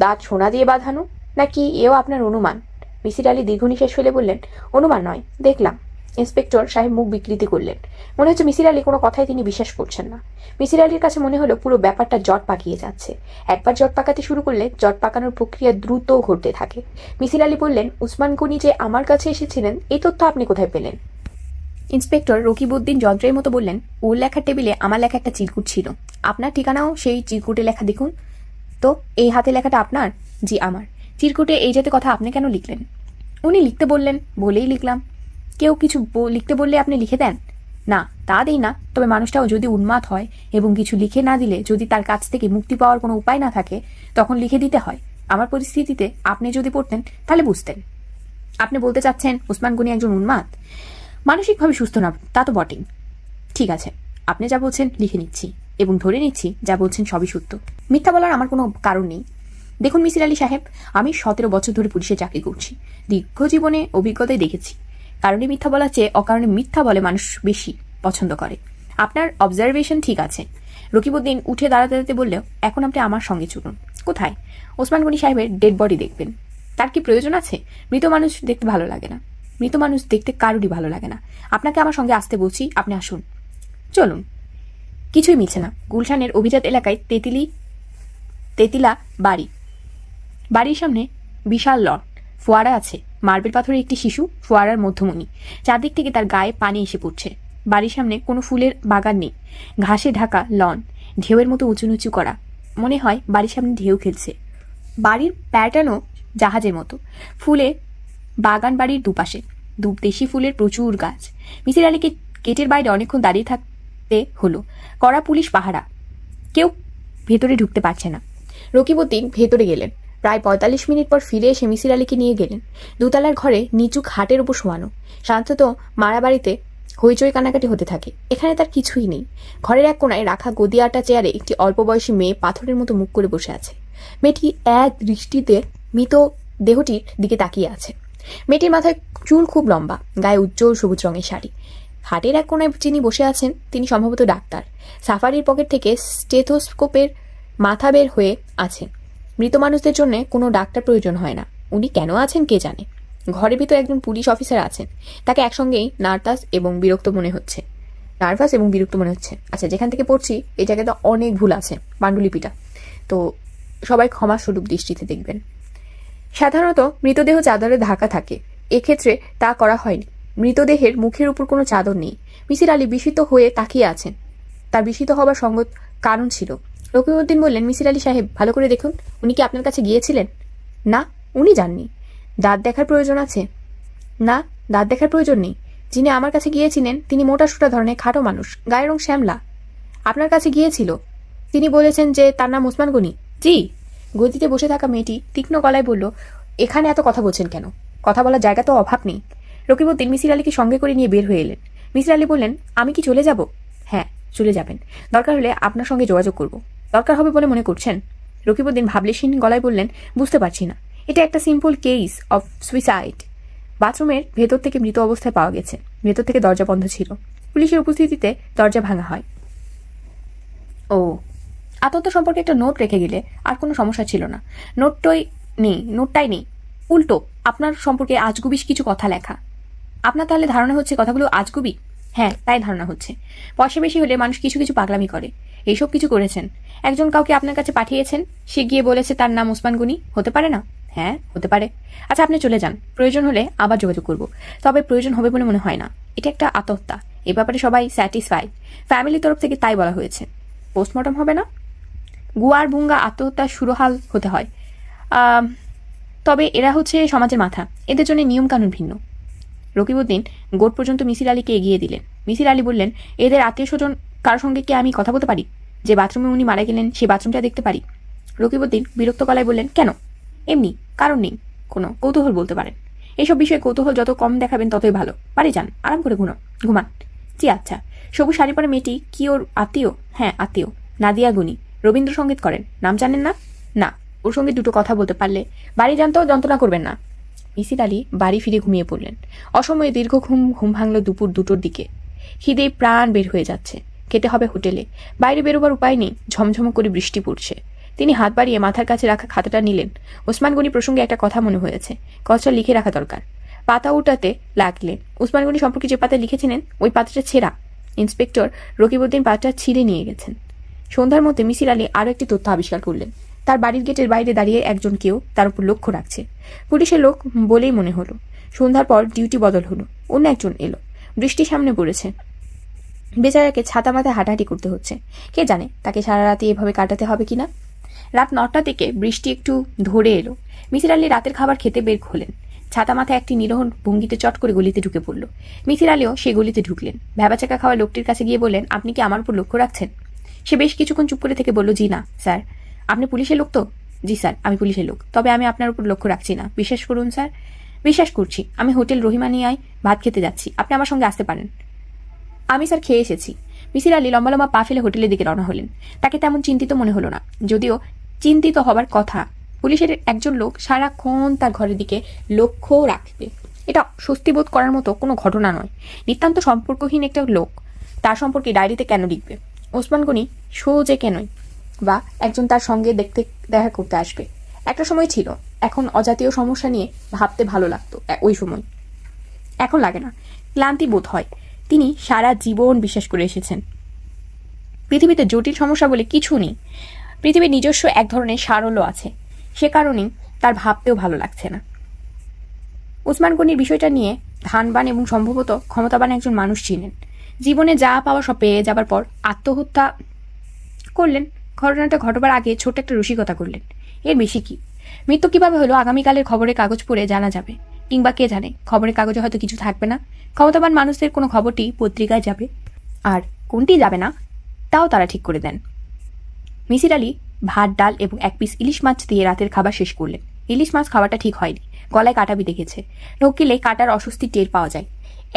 দাঁত সোনা দিয়ে বাঁধানো, নাকি এও আপনার অনুমান? মিসির আলী দীর্ঘ নিঃশ্বাস ফেলে বললেন, অনুমান নয়, দেখলাম। ইন্সপেক্টর সাহেব মুখ বিকৃতি করলেন, মনে হচ্ছে মিসির আলী কোনো কথাই তিনি বিশ্বাস করছেন না। মিসির আলীর কাছে মনে হলো পুরো ব্যাপারটা জট পাকিয়ে যাচ্ছে, একবার জট পাকাতে শুরু করলে জট পাকানোর প্রক্রিয়া দ্রুত ঘটতে থাকে। মিসির আলী বললেন, উসমান গনি যে আমার কাছে এসেছিলেন এই তথ্য আপনি কোথায় পেলেন? ইন্সপেক্টর রকিবউদ্দিন যন্ত্রের মতো বললেন, ওর লেখার টেবিলে আমার লেখা একটা চিরকুট ছিল, আপনার ঠিকানাও সেই চিরকুটে লেখা, দেখুন তো। এই হাতে লেখাটা আপনার? জি আমার। চিরকুটে এই জাতীয় কথা আপনি কেন লিখলেন? উনি লিখতে বললেন, বলেই লিখলাম। কেউ কিছু লিখতে বললে আপনি লিখে দেন? না, তা দিই না, তবে মানুষটাও যদি উন্মাদ হয় এবং কিছু লিখে না দিলে যদি তার কাছ থেকে মুক্তি পাওয়ার কোনো উপায় না থাকে তখন লিখে দিতে হয়। আমার পরিস্থিতিতে আপনি যদি পড়তেন তাহলে বুঝতেন। আপনি বলতে চাচ্ছেন উসমান গনি একজন উন্মাদ? মানসিকভাবে সুস্থ না, তা তো বটেই। ঠিক আছে, আপনি যা বলছেন লিখে নিচ্ছি এবং ধরে নিচ্ছি যা বলছেন সবই সত্য। মিথ্যা বলার আমার কোনো কারণ নেই। দেখুন মিসির আলী সাহেব, আমি 17 বছর ধরে পুলিশে চাকরি করছি, দীর্ঘ জীবনে অভিজ্ঞতায় দেখেছি কারণে মিথ্যা বলার চেয়ে অকারণে মিথ্যা বলে মানুষ বেশি পছন্দ করে। আপনার অবজারভেশন ঠিক আছে। রকিবউদ্দিন উঠে দাঁড়াতে দাঁড়াতে বললেও, এখন আপনি আমার সঙ্গে চলুন। কোথায়? ওসমান গনি সাহেবের ডেড বডি দেখবেন। তার কি প্রয়োজন আছে? মৃত মানুষ দেখতে ভালো লাগে না, মৃত মানুষ দেখতে কারোরই ভালো লাগে না। আপনাকে আমার সঙ্গে আসতে বলছি, আপনি আসুন। চলুন। কিছুই মিলছে না। গুলশানের অভিজাত এলাকায় তেতিলা বাড়ি, বাড়ির সামনে বিশাল লন, ফোয়ারা আছে, মার্বেল পাথরের একটি শিশু ফোয়ারার মধ্যমণি, চারদিক থেকে তার গায়ে পানি এসে পড়ছে। বাড়ির সামনে কোনো ফুলের বাগান নেই, ঘাসে ঢাকা লন, ঢেউয়ের মতো উঁচু নিচু করা, মনে হয় বাড়ির সামনে ঢেউ খেলছে। বাড়ির প্যাটার্নও জাহাজের মতো, ফুলে বাগান বাড়ির দুপাশে, দেশি ফুলের প্রচুর গাছ। মিসির আলীকে গেটের বাইরে অনেকক্ষণ দাঁড়িয়ে থাকতে হলো, কড়া পুলিশ পাহারা, কেউ ভেতরে ঢুকতে পারছে না। রকিবউদ্দিন ভেতরে গেলেন, প্রায় ৪৫ মিনিট পর ফিরে এসে মিসির আলীকে নিয়ে গেলেন। দোতলার ঘরে নিচু খাটের উপর শোয়ানো। শান্তত মারা বাড়িতে হইচই কানাকাটি হতে থাকে, এখানে তার কিছুই নেই। ঘরের এক কোনায় রাখা গদি আটা চেয়ারে একটি অল্প বয়সী মেয়ে পাথরের মতো মুখ করে বসে আছে। মেয়েটি এক দৃষ্টিতে মৃত দেহটির দিকে তাকিয়ে আছে। মেয়েটির মাথায় চুল খুব লম্বা, গায়ে উজ্জ্বল সবুজ রঙের শাড়ি। খাটের এক কোনায় যিনি বসে আছেন তিনি সম্ভবত ডাক্তার। সাফারির পকেট থেকে স্টেথোস্কোপের মাথা বের হয়ে আছে। মৃত মানুষদের জন্য কোনো ডাক্তার প্রয়োজন হয় না, উনি কেন আছেন কে জানে। ঘরের ভিতর একজন পুলিশ অফিসার আছেন, তাকে একসঙ্গেই নার্ভাস এবং বিরক্ত মনে হচ্ছে। আচ্ছা, যেখান থেকে পড়ছি এই জায়গাতে অনেক ভুল আছে, পাণ্ডুলিপিটা, তো সবাই ক্ষমা স্বরূপ দৃষ্টিতে দেখবেন। সাধারণত মৃতদেহ চাদরে ঢাকা থাকে, এক্ষেত্রে তা করা হয়নি। মৃতদেহের মুখের উপর কোনো চাদর নেই। মিসির আলী বিস্মিত হয়ে তাকিয়ে আছেন। তার বিস্মিত হবার সঙ্গত কারণ ছিল। রকিবউদ্দিন বললেন, মিসির আলী সাহেব, ভালো করে দেখুন, উনি কি আপনার কাছে গিয়েছিলেন? না, উনি যাননি। দাঁত দেখার প্রয়োজন আছে? না, দাঁত দেখার প্রয়োজন নেই। যিনি আমার কাছে গিয়েছিলেন তিনি মোটা সোটা ধরনের খাটো মানুষ, গায়ের রং শ্যামলা। আপনার কাছে গিয়েছিল, তিনি বলেছেন যে তার নাম ওসমান গনি। জি। গদিতে বসে থাকা মেয়েটি তীক্ষ্ণ গলায় বলল, এখানে এত কথা বলছেন কেন? কথা বলার জায়গা তো অভাব নেই। রকিবউদ্দিন মিসির আলীকে সঙ্গে করে নিয়ে বের হয়ে এলেন। মিসির আলী বললেন, আমি কি চলে যাব? হ্যাঁ, চলে যাবেন। দরকার হলে আপনার সঙ্গে যোগাযোগ করব। দরকার হবে বলে মনে করছেন? রকিবউদ্দিন ভাবলেশীন গলায় বললেন, বুঝতে পারছি না, এটা একটা সিম্পল কেস অফ সুইসাইড। বাথরুমের ভেতর থেকে মৃত অবস্থায় পাওয়া গেছে। ভেতর থেকে দরজা বন্ধ ছিল। পুলিশের উপস্থিতিতে দরজা ভাঙা হয়। ও, আতঙ্ক সম্পর্কে একটা নোট রেখে গেলে আর কোনো সমস্যা ছিল না। নোটটাই নেই, উল্টো আপনার সম্পর্কে আজগুবি কিছু কথা লেখা। আপনার তাহলে ধারণা হচ্ছে কথাগুলো আজগুবি? হ্যাঁ, তাই ধারণা হচ্ছে। পয়সা বেশি হলে মানুষ কিছু কিছু পাগলামি করে। এইসব কিছু করেছেন। একজন কাউকে আপনার কাছে পাঠিয়েছেন, সে গিয়ে বলেছে তার নাম ওসমান গনি। হতে পারে না? হ্যাঁ, হতে পারে। আচ্ছা, আপনি চলে যান, প্রয়োজন হলে আবার যোগাযোগ করব। তবে প্রয়োজন হবে বলে মনে হয় না। এটা একটা আত্মহত্যা, এ ব্যাপারে সবাই স্যাটিসফাইড। ফ্যামিলির তরফ থেকে তাই বলা হয়েছে। পোস্টমর্টম হবে না? গুয়ার ভুঙ্গা আত্মহত্যার সুরহাল হতে হয়। তবে এরা হচ্ছে সমাজের মাথা, এদের জন্য নিয়মকানুন ভিন্ন। রকিবউদ্দিন গোট পর্যন্ত মিসির আলীকে এগিয়ে দিলেন। মিসির আলী বললেন, এদের আত্মীয় স্বজন কারোর সঙ্গে কি আমি কথা বলতে পারি? যে বাথরুমে উনি মারা গেলেন সেই বাথরুমটা দেখতে পারি? রকিবউদ্দিন বিরক্ত গলায় বললেন, কেন? এমনি, কারণ নেই কোনো, কৌতূহল বলতে পারেন। এইসব বিষয়ে কৌতূহল যত কম দেখাবেন ততই ভালো। বাড়ি যান, আরাম করে ঘুমান। জি আচ্ছা। সবুজ শাড়ি পরা মেয়েটি কি ওর আত্মীয়? হ্যাঁ, আত্মীয়। নাদিয়া গুনি, রবীন্দ্রসঙ্গীত করেন। নাম জানেন না? না। ওর সঙ্গে দুটো কথা বলতে পারলে। বাড়ি যান তো, যন্ত্রণা করবেন না। মিসির আলী বাড়ি ফিরে ঘুমিয়ে পড়লেন। অসময়ে দীর্ঘ ঘুম ভাঙল দুপুর 2টোর দিকে। খিদে প্রাণ বের হয়ে যাচ্ছে। খেতে হবে হোটেলে, বাইরে বেরোবার উপায় নেই। ঝমঝম করে বৃষ্টি পড়ছে। তিনি হাত বাড়িয়ে মাথার কাছে রাখা খাতাটা নিলেন। ওসমান গনি প্রসঙ্গে একটা কথা মনে হয়েছে, কথাটা লিখে রাখা দরকার। পাতা উল্টাতে লাগলেন। ওসমান গনি সম্পর্কে যে পাতা লিখেছিলেন ওই পাতাটা ছেঁড়া। ইন্সপেক্টর রকিবউদ্দিন পাতাটা ছিঁড়ে নিয়ে গেছেন। সন্ধ্যার মধ্যে মিসির আলী আরও একটি তথ্য আবিষ্কার করলেন। তার বাড়ির গেটের বাইরে দাঁড়িয়ে একজন কেউ তার উপর লক্ষ্য রাখছে। পুলিশের লোক বলেই মনে হলো। সন্ধ্যার পর ডিউটি বদল হলো, অন্য একজন এলো। বৃষ্টি সামনে পড়েছে। বেচারাকে ছাতা মাথায় হাঁটাহাঁটি করতে হচ্ছে। কে জানে তাকে সারা রাতে এভাবে কাটাতে হবে কিনা। রাত 9টা থেকে বৃষ্টি একটু ধরে এলো। মিসির আলী রাতের খাবার খেতে বের হলেন। ছাতা মাথায় একটি নিরহন ভঙ্গিতে চট করে গলিতে ঢুকে পড়ল। মিসির আলীও সেই গলিতে ঢুকলেন। ভ্যাবাচাকা খাওয়া লোকটির কাছে গিয়ে বললেন, আপনি কি আমার উপর লক্ষ্য রাখছেন? সে বেশ কিছুক্ষণ চুপ করে থেকে বলল, জি না স্যার। আপনি পুলিশের লোক তো? জি স্যার, আমি পুলিশের লোক, তবে আমি আপনার উপর লক্ষ্য রাখছি না। বিশ্বাস করুন স্যার। বিশ্বাস করছি। আমি হোটেল রহিমানিয়ায় ভাত খেতে যাচ্ছি, আপনি আমার সঙ্গে আসতে পারেন। আমি স্যার খেয়ে এসেছি। মিসির আলী লম্বা লম্বা পা ফেলে হোটেলের দিকে রওনা হলেন। তাকে তেমন চিন্তিত মনে হলো না, যদিও চিন্তিত হবার কথা। পুলিশের একজন লোক সারাক্ষণ তার ঘরের দিকে লক্ষ্য রাখবে, এটা স্বস্তিবোধ করার মতো কোনো ঘটনা নয়। নিতান্ত সম্পর্কহীন একটা লোক তার সম্পর্কে ডায়েরিতে কেন লিখবে? ওসমান গনি সোজে কেনই বা একজন তার সঙ্গে দেখা করতে আসবে? একটা সময় ছিল, এখন অজাতীয় সমস্যা নিয়ে ভাবতে ভালো লাগতো ওই সময়, এখন লাগে না। ক্লান্তি বোধ হয়। তিনি সারা জীবন বিশ্বাস করে এসেছেন পৃথিবীতে জটিল সমস্যা বলে কিছু নেই। পৃথিবীর নিজস্ব এক ধরনের সারল্য আছে, সে কারণেই তার ভাবতেও ভালো লাগছে না। ওসমান গনির বিষয়টা নিয়ে ধানবান এবং সম্ভবত ক্ষমতাবান একজন মানুষ ছিলেন। জীবনে যা পাওয়া সব পেয়ে যাবার পর আত্মহত্যা করলেন। ঘটনাটা ঘটবার আগে ছোট্ট একটা রসিকতা করলেন, এর বেশি কি। মৃত্যু কিভাবে হলো আগামীকালের খবরের কাগজ পড়ে জানা যাবে, কিংবা কে জানে খবরের কাগজে হয়তো কিছু থাকবে না। ক্ষমতাবান মানুষদের কোনো খবরটি পত্রিকায় যাবে, আর কোনটি যাবে না তাও তারা ঠিক করে দেন। মিসির আলি ভাত, ডাল এবং এক পিস ইলিশ মাছ দিয়ে রাতের খাবার শেষ করলেন। ইলিশ মাছ খাওয়াটা ঠিক হয়নি, গলায় কাটা বিঁধে গেছে। ঢোকিলে কাটার অস্বস্তি টের পাওয়া যায়,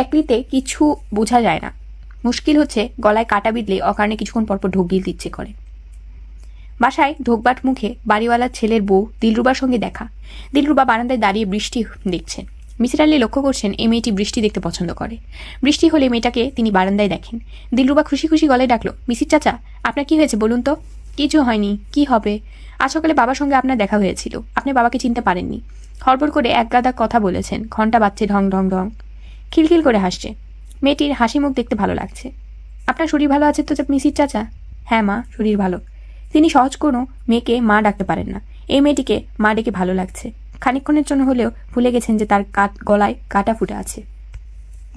একলিতে কিছু বোঝা যায় না। মুশকিল হচ্ছে গলায় কাটা বিঁধলে অকারণে কিছুক্ষণ পরপর ঢোক গিলতে ইচ্ছে করে। বাসায় ঢোকবাট মুখে বাড়িওয়ালার ছেলের বউ দিলরুবার সঙ্গে দেখা। দিলরুবা বারান্দায় দাঁড়িয়ে বৃষ্টি দেখছেন। মিসির আলি লক্ষ্য করছেন এই মেয়েটি বৃষ্টি দেখতে পছন্দ করে। বৃষ্টি হলে মেয়েটাকে তিনি বারান্দায় দেখেন। দিলরুবা খুশি খুশি গলায় ডাকলো, মিসির চাচা, আপনার কি হয়েছে বলুন তো? কিছু হয়নি, কি হবে? আজ সকালে বাবার সঙ্গে আপনার দেখা হয়েছিল, আপনি বাবাকে চিনতে পারেননি। হড়বড় করে এক গাদা কথা বলেছেন, ঘন্টা বাজছে ঢং ঢং ঢং। খিলখিল করে হাসছে। মেয়েটির হাসি মুখ দেখতে ভালো লাগছে। আপনার শরীর ভালো আছে তো মিসির চাচা? হ্যাঁ মা, শরীর ভালো। তিনি সহজ কোনো মেয়েকে মা ডাকতে পারেন না। এই মেয়েটিকে মা ডেকে ভালো লাগছে। খানিকক্ষণের জন্য হলেও ভুলে গেছেন যে তার গলায় কাটা ফুটে আছে।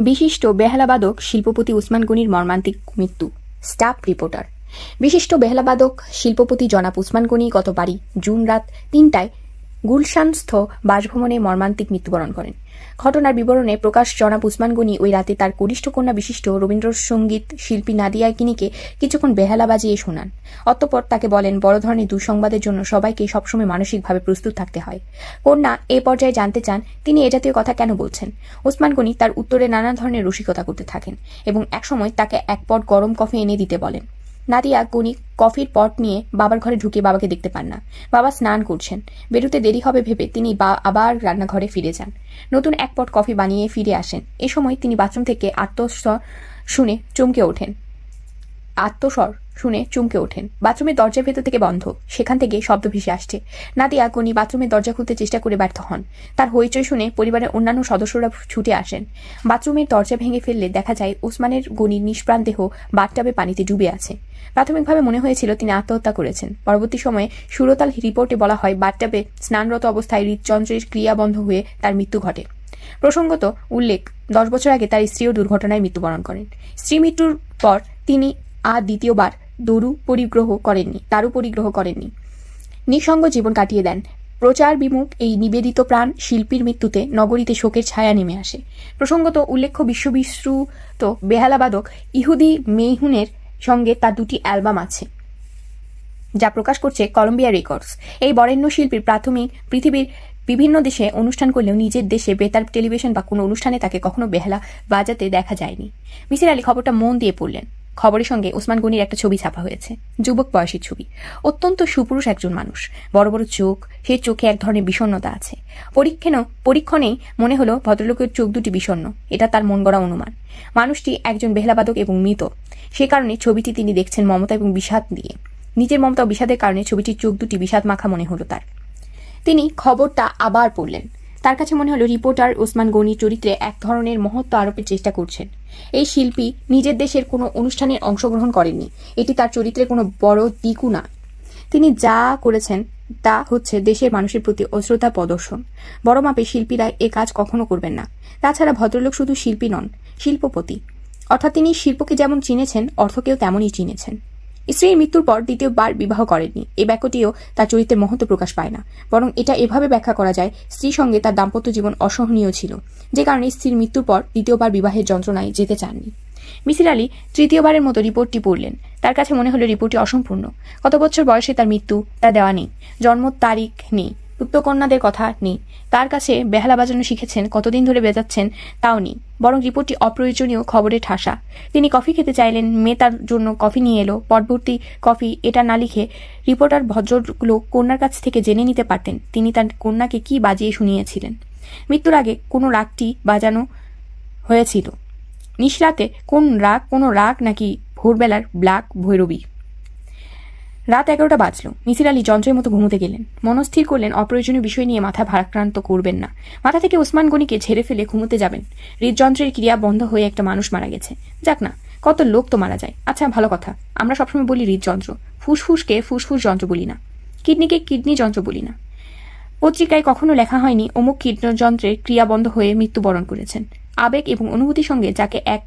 বিশিষ্ট বেহালাবাদক শিল্পপতি উসমান গনির মর্মান্তিক মৃত্যু। Staff reporter. বিশিষ্ট বেহালাবাদক শিল্পপতি জনাব উসমান গনি গত 12 জুন রাত 3টায় গুলশানস্থ বাসভবনে মর্মান্তিক মৃত্যুবরণ করেন। ঘটনার বিবরণে প্রকাশ, জনাব উসমান গনি ওই রাতে তার কনিষ্ঠ কন্যা বিশিষ্ট রবীন্দ্রসঙ্গীত শিল্পী নাদিয়া কিনিকে কিছুক্ষণ বেহালা বাজিয়ে শোনান। অতঃপর তাকে বলেন, বড় ধরনের দুঃসংবাদের জন্য সবাইকে সবসময় মানসিকভাবে প্রস্তুত থাকতে হয়। কন্যা এ পর্যায়ে জানতে চান তিনি এ জাতীয় কথা কেন বলছেন। ওসমান গনি তার উত্তরে নানা ধরনের রসিকতা করতে থাকেন এবং একসময় তাকে এক পট গরম কফি এনে দিতে বলেন। নাদিয়া গনি কফির পট নিয়ে বাবার ঘরে ঢুকে বাবাকে দেখতে পান না। বাবা স্নান করছেন। বেরোতে দেরি হবে ভেবে তিনি আবার রান্নাঘরে ফিরে যান। নতুন এক পট কফি বানিয়ে ফিরে আসেন। এ সময় তিনি বাথরুম থেকে আত্মস্বর শুনে চমকে ওঠেন। বাথরুমের দরজার ভেতর থেকে বন্ধ, সেখান থেকে শব্দ ভেসে আসছে। নাদিয়া গনি বাথরুমের দরজা খুলতে চেষ্টা করে ব্যর্থ হন। তার হইচই শুনে পরিবারের অন্যান্য সদস্যরা ছুটে আসেন। বাথরুমের দরজা ভেঙে ফেললে দেখা যায় ওসমানের গনির নিষ্প্রাণ দেহ বাথটাবে পানিতে ডুবে আছে। প্রাথমিকভাবে মনে হয়েছিল তিনি আত্মহত্যা করেছেন। পরবর্তী সময়ে সুরতাল রিপোর্টে বলা হয়, বাথটাবে স্নানরত অবস্থায় হৃদযন্ত্রের ক্রিয়া বন্ধ হয়ে তার মৃত্যু ঘটে। প্রসঙ্গত উল্লেখ, 10 বছর আগে তার স্ত্রীও দুর্ঘটনায় মৃত্যুবরণ করেন। স্ত্রী মৃত্যুর পর তিনি আর দ্বিতীয়বার দারু পরিগ্রহ করেননি। নিঃসঙ্গ জীবন কাটিয়ে দেন। প্রচার বিমুখ এই নিবেদিত প্রাণ শিল্পীর মৃত্যুতে নগরীতে শোকের ছায়া নেমে আসে। প্রসঙ্গত উল্লেখ্য, বিশ্ববিশ্রুত বেহালাবাদক ইহুদি মেহুনের সঙ্গে তার 2টি অ্যালবাম আছে, যা প্রকাশ করছে কলম্বিয়া রেকর্ডস। এই বরেণ্য শিল্পীর পৃথিবীর বিভিন্ন দেশে অনুষ্ঠান করলেও নিজের দেশে বেতার, টেলিভিশন বা কোনো অনুষ্ঠানে তাকে কখনো বেহালা বাজাতে দেখা যায়নি। মিসির আলি খবরটা মন দিয়ে পড়লেন। খবরের সঙ্গে ওসমান গনির একটা ছবি ছাপা হয়েছে, যুবক বয়সের ছবি। অত্যন্ত সুপুরুষ একজন মানুষ, বড় বড় চোখ, সেই চোখে এক ধরনের বিষণ্ণতা আছে। পরীক্ষণেই মনে হলো ভদ্রলোকের চোখ দুটি বিষণ্ণ। এটা তার মন গড়া অনুমান। মানুষটি একজন বেহালাবাদক এবং মৃত, সে কারণে ছবিটি তিনি দেখছেন মমতা এবং বিষাদ দিয়ে। নিজের মমতা ও বিষাদের কারণে ছবিটির চোখ দুটি বিষাদ মাখা মনে হলো তার। তিনি খবরটা আবার পড়লেন। তার কাছে মনে হলো রিপোর্টার ওসমান গনি চরিত্রে এক ধরনের মহত্ব আরোপের চেষ্টা করছেন। এই শিল্পী নিজের দেশের কোনো অনুষ্ঠানে অংশগ্রহণ করেননি, এটি তার চরিত্রের কোনো বড় দিকও না। তিনি যা করেছেন তা হচ্ছে দেশের মানুষের প্রতি অশ্রদ্ধা প্রদর্শন। বড় মাপে শিল্পীরা এ কাজ কখনো করবেন না। তাছাড়া ভদ্রলোক শুধু শিল্পী নন, শিল্পপতি। অর্থাৎ তিনি শিল্পকে যেমন চিনেছেন, অর্থকেও তেমনই চিনেছেন। স্ত্রীর মৃত্যুর পর দ্বিতীয়বার বিবাহ করেননি, এই বাক্যটিও তার চরিত্রের মহত্ব প্রকাশ পায় না। বরং এটা এভাবে ব্যাখ্যা করা যায়, স্ত্রীর সঙ্গে তার দাম্পত্য জীবন অসহনীয় ছিল, যে কারণে স্ত্রীর মৃত্যুর পর দ্বিতীয়বার বিবাহের যন্ত্রণায় যেতে চাননি। মিসির আলি তৃতীয়বারের মতো রিপোর্টটি পড়লেন। তার কাছে মনে হলো রিপোর্টটি অসম্পূর্ণ। কত বছর বয়সে তার মৃত্যু তা দেওয়া নেই, জন্ম তারিখ নেই, পুত্রকন্যাদের কথা নেই। তার কাছে বেহালা বাজানো শিখেছেন, কতদিন ধরে বেজাচ্ছেন তাও নেই। বরং রিপোর্টটি অপ্রয়োজনীয় খবরে ঠাসা। তিনি কফি খেতে চাইলেন, মেয়ে তার জন্য কফি নিয়ে এলো, পটভর্তি কফি। এটা না লিখে রিপোর্টার ভদ্রলোক কন্যার কাছ থেকে জেনে নিতে পারতেন তিনি তার কন্যাকে কি বাজিয়ে শুনিয়েছিলেন। মৃত্যুর আগে কোনো রাগটি বাজানো হয়েছিল। নিশরাতে কোনো রাগ নাকি ভোরবেলার ব্ল্যাক ভৈরবী। রাত 11টা বাজল। মিসির আলি যন্ত্রের মতো ঘুমোতে গেলেন। মনস্থির করলেন অপ্রয়োজনীয় বিষয় নিয়ে মাথা ভারাক্রান্ত করবেন না। মাথা থেকে ওসমান গনিকে ঝেড়ে ফেলে ঘুমোতে যাবেন। হৃদযন্ত্রের ক্রিয়া বন্ধ হয়ে একটা মানুষ মারা গেছে। যাক না, কত লোক তো মারা যায়। আচ্ছা, ভালো কথা, আমরা সবসময় বলি হৃদযন্ত্র, ফুসফুসকে ফুসফুস যন্ত্র বলি না, কিডনিকে কিডনি যন্ত্র বলি না। পত্রিকায় কখনো লেখা হয়নি অমুক কিডনি যন্ত্রের ক্রিয়া বন্ধ হয়ে মৃত্যুবরণ করেছেন। আবেগ এবং অনুভূতির সঙ্গে যাকে এক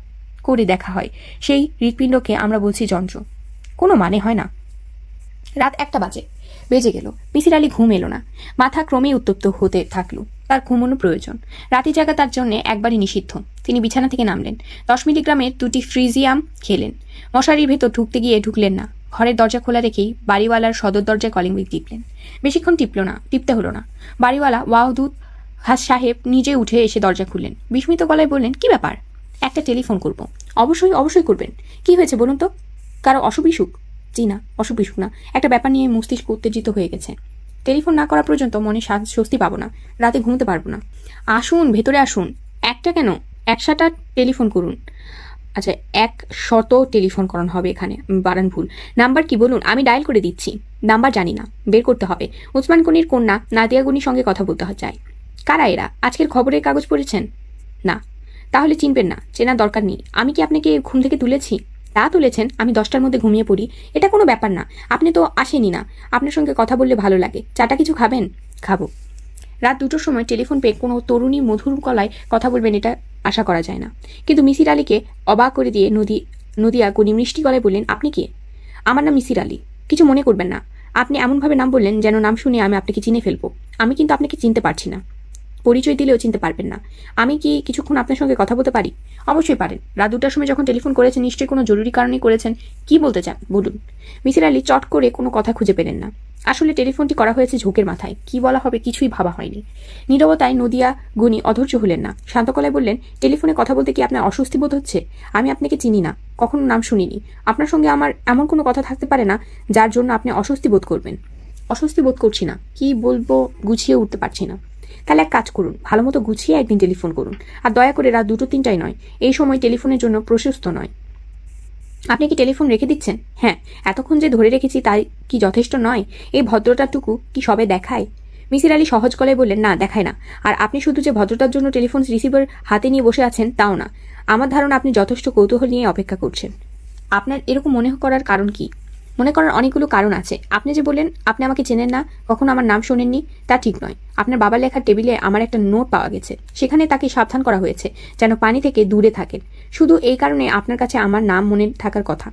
করে দেখা হয়, সেই হৃৎপিণ্ডকে আমরা বলছি যন্ত্র। কোনো মানে হয় না। রাত 1টা বেজে গেল। মিসির আলি ঘুম এলো না। মাথা ক্রমেই উত্তপ্ত হতে থাকলো। তার ঘুমানো প্রয়োজন। রাতি জাগা তার জন্য একবারই নিষিদ্ধ। তিনি বিছানা থেকে নামলেন। 10 মিলিগ্রামের 2টি ফ্রিজিয়াম খেলেন। মশারির ভেতর ঢুকলেন না। ঘরের দরজা খোলা রেখেই বাড়িওয়ালার সদর দরজায় কলিং বেল টিপলেন। বেশিক্ষণ টিপতে হলো না। বাড়িওয়ালা ওয়াহদুদ সাহেব নিজে উঠে এসে দরজা খুললেন। বিস্মিত গলায় বললেন, কি ব্যাপার? একটা টেলিফোন করব। অবশ্যই করবেন। কি হয়েছে বলুন তো? কারো অসুখ বিসুখ? জি না, অসুখ বিসুখ না। একটা ব্যাপার নিয়ে মস্তিষ্ক উত্তেজিত হয়ে গেছে। টেলিফোন না করা পর্যন্ত মনে স্বস্তি পাবো না, রাতে ঘুমোতে পারবো না। আসুন, ভেতরে আসুন। একটা কেন, 100টা টেলিফোন করুন। আচ্ছা, 100 টেলিফোন করানো হবে এখানে, বারান ভুল। নাম্বার কি বলুন? আমি ডায়াল করে দিচ্ছি। নাম্বার জানি না, বের করতে হবে। উসমান গনির কন্যা নাদিয়া গনির সঙ্গে কথা বলতে চাই। কারা এরা? আজকের খবরের কাগজ পড়েছেন? না। তাহলে চিনবেন না, চেনার দরকার নেই। আমি কি আপনাকে ঘুম থেকে তুলেছি? তা তুলেছেন। আমি 10টার মধ্যে ঘুমিয়ে পড়ি, এটা কোনো ব্যাপার না। আপনি তো আসেনি না। আপনার সঙ্গে কথা বললে ভালো লাগে। চাটা কিছু খাবেন? খাবো। রাত 2টোর সময় টেলিফোন পেয়ে কোনো তরুণী মধুর গলায় কথা বলবেন, এটা আশা করা যায় না। কিন্তু মিসির আলীকে অবাক করে দিয়ে নদিয়া গনি মিষ্টি গলায় বললেন, আপনি কে? আমার নাম মিসির আলী। কিছু মনে করবেন না। আপনি এমনভাবে নাম বললেন যেন নাম শুনে আমি আপনাকে চিনে ফেলবো। আমি কিন্তু আপনাকে চিনতে পারছি না। পরিচয় দিলেও চিনতে পারবেন না। আমি কি কিছুক্ষণ আপনার সঙ্গে কথা বলতে পারি? অবশ্যই পারেন। রাত 2টার সময় যখন টেলিফোন করেছেন, নিশ্চয়ই কোনো জরুরি কারণেই করেছেন। কি বলতে চান বলুন। মিসির আলী চট করে কোনো কথা খুঁজে পেলেন না। আসলে টেলিফোনটি করা হয়েছে ঝোঁকের মাথায়। কি বলা হবে কিছুই ভাবা হয়নি। নীরবতায় নদিয়া গনি অধৈর্য হলেন না। শান্ত গলায় বললেন, টেলিফোনে কথা বলতে কি আপনার অস্বস্তি বোধ হচ্ছে? আমি আপনাকে চিনি না, কখনো নাম শুনিনি। আপনার সঙ্গে আমার এমন কোনো কথা থাকতে পারে না যার জন্য আপনি অস্বস্তি বোধ করবেন। অস্বস্তি বোধ করছি না, কি বলবো গুছিয়ে উঠতে পারছি না। তাহলে এক কাজ করুন, ভালো মতো গুছিয়ে একদিন টেলিফোন করুন। আর দয়া করে রাত 2-3টায় নয়। এই সময় টেলিফোনের জন্য প্রশস্ত নয়। আপনি কি টেলিফোন রেখে দিচ্ছেন? হ্যাঁ। এতক্ষণ যে ধরে রেখেছি তাই কি যথেষ্ট নয়? এই ভদ্রতাটুকু কি সবে দেখায়? মিসির আলী সহজ গলায় বললেন, না, দেখায় না। আর আপনি শুধু যে ভদ্রতার জন্য টেলিফোন রিসিভার হাতে নিয়ে বসে আছেন তাও না। আমার ধারণা আপনি যথেষ্ট কৌতূহল নিয়ে অপেক্ষা করছেন। আপনার এরকম মনে করার কারণ কি? মনে করার অনেকগুলো কারণ আছে। আপনি যে বললেন আপনি আমাকে চেনেন না, কখনো আমার নাম শোনেননি, তা ঠিক নয়। আপনার বাবার লেখার টেবিলে আমার একটা নোট পাওয়া গেছে। সেখানে তাকে সাবধান করা হয়েছে যেন পানি থেকে দূরে থাকেন। শুধু এই কারণে আপনার কাছে আমার নাম মনে থাকার কথা।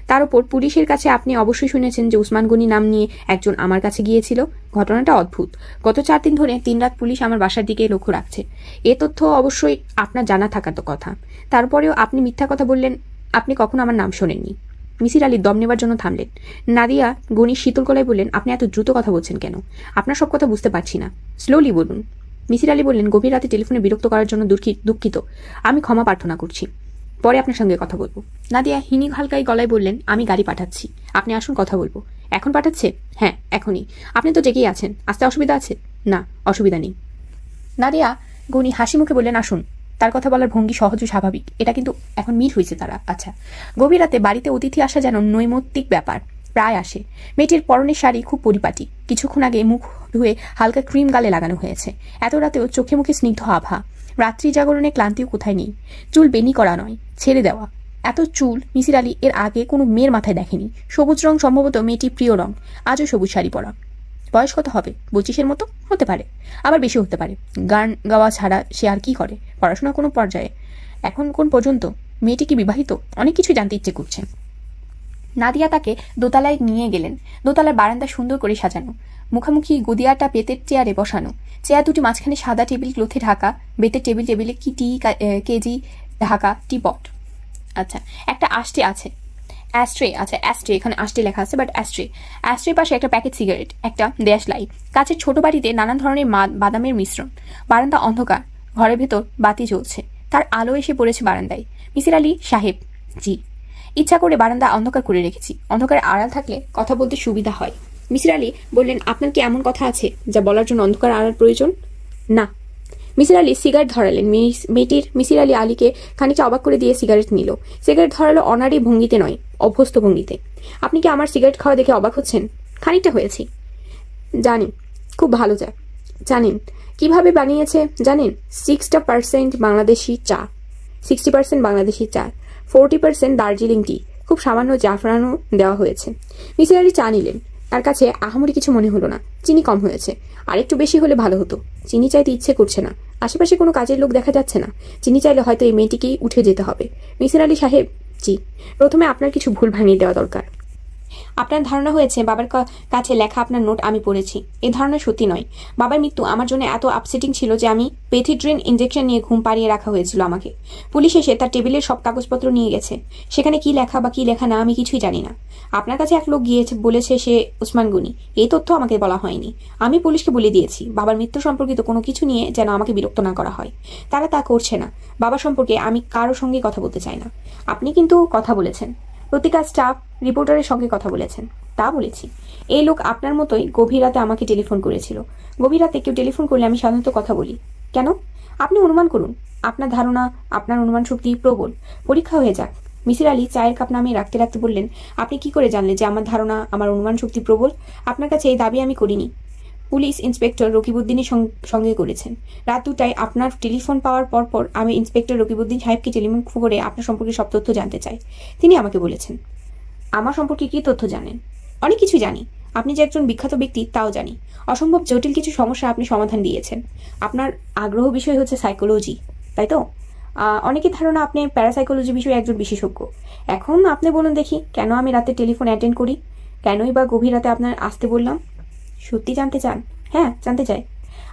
তার উপর পুলিশের কাছে আপনি অবশ্যই শুনেছেন যে উসমান গনি নাম নিয়ে একজন আমার কাছে গিয়েছিল। ঘটনাটা অদ্ভুত। গত 4 দিন ধরে 3 রাত পুলিশ আমার বাসার দিকে লক্ষ্য রাখছে। এ তথ্য অবশ্যই আপনার জানা থাকার তো কথা। তারপরেও আপনি মিথ্যা কথা বললেন। আপনি কখনো আমার নাম শোনেননি। মিসির আলী দম নেবার জন্য থামলেন। নাদিয়া গনি শীতল গলায় বললেন, আপনি এত দ্রুত কথা বলছেন কেন? আপনার সব কথা বুঝতে পারছি না, স্লোলি বলুন। মিসির আলী বললেন, গভীর রাতে টেলিফোনে বিরক্ত করার জন্য দুঃখিত। আমি ক্ষমা প্রার্থনা করছি। পরে আপনার সঙ্গে কথা বলবো। নাদিয়া হিনি হালকাই গলায় বললেন, আমি গাড়ি পাঠাচ্ছি, আপনি আসুন, কথা বলবো। এখন পাঠাচ্ছে? হ্যাঁ, এখনই। আপনি তো জেগেই আছেন, আসতে অসুবিধা আছে? না, অসুবিধা নেই। নাদিয়া গনি হাসি মুখে বললেন, আসুন। তার কথা বলার ভঙ্গি সহজ ও স্বাভাবিক। এটা কিন্তু এখন মিল হয়েছে তারা। আচ্ছা। গভীর রাতে বাড়িতে অতিথি আসা যেন নৈমিত্তিক ব্যাপার। প্রায় আসে। মেয়েটির পরনের শাড়ি খুব পরিপাটি। কিছুক্ষণ আগে মুখ ধুয়ে হালকা ক্রিম গালে লাগানো হয়েছে। এত রাতেও চোখে মুখে স্নিগ্ধ আভা। রাত্রি জাগরণে ক্লান্তিও কোথায় নেই। চুল বেনি করা নয়, ছেড়ে দেওয়া। এত চুল মিসির আলী এর আগে কোনো মেয়ের মাথায় দেখেনি। সবুজ রং সম্ভবত মেয়েটির প্রিয় রং। আজও সবুজ শাড়ি পরা। বয়স কত হবে? 25-এর মতো হতে পারে, আবার বেশি হতে পারে। গান গাওয়া ছাড়া সে আর কি করে? পড়াশোনা কোনো পর্যায়ে? এখন কোন পর্যন্ত? মেয়েটি কি বিবাহিত? অনেক কিছু জানতে ইচ্ছে করছে। নাদিয়া তাকে দোতলায় নিয়ে গেলেন। দোতলার বারান্দা সুন্দর করে সাজানো। মুখামুখি গদিয়াটা বেতের চেয়ারে বসানো। চেয়ার দুটি মাঝখানে সাদা টেবিল ক্লথে ঢাকা। বেতের টেবিলে কি কেজি ঢাকা টিপট। আচ্ছা, একটা আষ্টে আছে, অ্যাস্ট্রে। আচ্ছা, অ্যাস্ট্রে, এখানে আষ্টে লেখা আছে, বাট অ্যাস্ট্রের পাশে একটা প্যাকেট সিগারেট, একটা দেশলাই। কাছের ছোট বাড়িতে নানান ধরনের বাদামের মিশ্রণ। বারান্দা অন্ধকার। ঘরের ভেতর বাতি জ্বলছে। তার আলো এসে পড়েছে বারান্দায়। মিসির আলী সাহেব। জি। ইচ্ছা করে বারান্দা অন্ধকার করে রেখেছি। অন্ধকারে আড়াল থাকলে কথা বলতে সুবিধা হয়। মিসির আলী বললেন, আপনার কি এমন কথা আছে যা বলার জন্য অন্ধকার আড়াল প্রয়োজন? না। মিসির আলী সিগারেট ধরালেন। মিসির আলী আলীকে খানিকটা অবাক করে দিয়ে সিগারেট নিল। সিগারেট ধরালো অনাড়ি ভঙ্গিতে নয়, অভ্যস্ত ভঙ্গিতে। আপনি কি আমার সিগারেট খাওয়া দেখে অবাক হচ্ছেন? খানিকটা হয়েছি। জানি, খুব ভালো চা। জানেন কিভাবে বানিয়েছে? জানেন, 60% বাংলাদেশি চা, 60% বাংলাদেশি চা, 40% দার্জিলিং টি, খুব সামান্য জাফরানও দেওয়া হয়েছে। মিসির আলী চা নিলেন। তার কাছে আহামরি কিছু মনে হলো না। চিনি কম হয়েছে, আর একটু বেশি হলে ভালো হতো। চিনি চাইতে ইচ্ছে করছে না। আশেপাশে কোনো কাজের লোক দেখা যাচ্ছে না। চিনি চাইলে হয়তো এই মেয়েটিকেই উঠে যেতে হবে। মিসির আলী সাহেব, জি। প্রথমে আপনার কিছু ভুল ভাঙিয়ে দেওয়া দরকার। আপনার ধারণা হয়েছে বাবার কাছে লেখা আপনার নোট আমি পড়েছি। এই ধারণা সত্যি নয়। বাবার মৃত্যু আমার জন্য এত আপসেটিং ছিল যে আমি পেথিড্রিন ইনজেকশন নিয়ে ঘুম পাড়িয়ে রাখা হয়েছিল আমাকে। পুলিশ এসে তার টেবিলের সব কাগজপত্র নিয়ে গেছে। সেখানে কি লেখা বা কি লেখা না আমি কিছুই জানি না। আপনার কাছে এক লোক গিয়েছে, বলেছে সে উসমান গনি। এই তথ্য আমাকে বলা হয়নি। আমি পুলিশকে বলে দিয়েছি বাবার মৃত্যু সম্পর্কিত কোনো কিছু নিয়ে যেন আমাকে বিরক্ত না করা হয়। তারা তা করছে না। বাবা সম্পর্কে আমি কারো সঙ্গে কথা বলতে চাই না। আপনি কিন্তু কথা বলেছেন, পত্রিকার স্টাফ রিপোর্টারের সঙ্গে কথা বলেছেন। তা বলেছি। এই লোক আপনার মতোই গভীর রাতে আমাকে টেলিফোন করেছিল। গভীর রাতে কেউ টেলিফোন করলে আমি সাধারণত কথা বলি। কেন? আপনি অনুমান করুন। আপনার ধারণা, আপনার অনুমান শক্তি প্রবল। পরীক্ষা হয়ে যাক। মিসির আলী চায়ের কাপ নামিয়ে রাখতে রাখতে বললেন, আপনি কি করে জানলেন যে আমার ধারণা, আমার অনুমান শক্তি প্রবল? আপনার কাছে এই দাবি আমি করিনি। পুলিশ ইন্সপেক্টর রকিবউদ্দিনের সঙ্গে করেছেন। রাত 2টায় আপনার টেলিফোন পাওয়ার পর আমি ইন্সপেক্টর রকিবউদ্দিন সাহেবকে টেলিফোন করে আপনার সম্পর্কে সব তথ্য জানতে চাই। তিনি আমাকে বলেছেন। আমার সম্পর্কে কি তথ্য জানেন? অনেক কিছু জানি। আপনি যে একজন বিখ্যাত ব্যক্তি তাও জানি। অসম্ভব জটিল কিছু সমস্যা আপনি সমাধান দিয়েছেন। আপনার আগ্রহ বিষয় হচ্ছে সাইকোলজি, তাই তো? অনেকের ধারণা আপনি প্যারাসাইকোলজি বিষয়ে একজন বিশেষজ্ঞ। এখন আপনি বলুন দেখি, কেন আমি রাতে টেলিফোন অ্যাটেন্ড করি? কেনই বা গভীর রাতে আপনার আসতে বললাম? সত্যি জানতে চান? হ্যাঁ, জানতে চাই।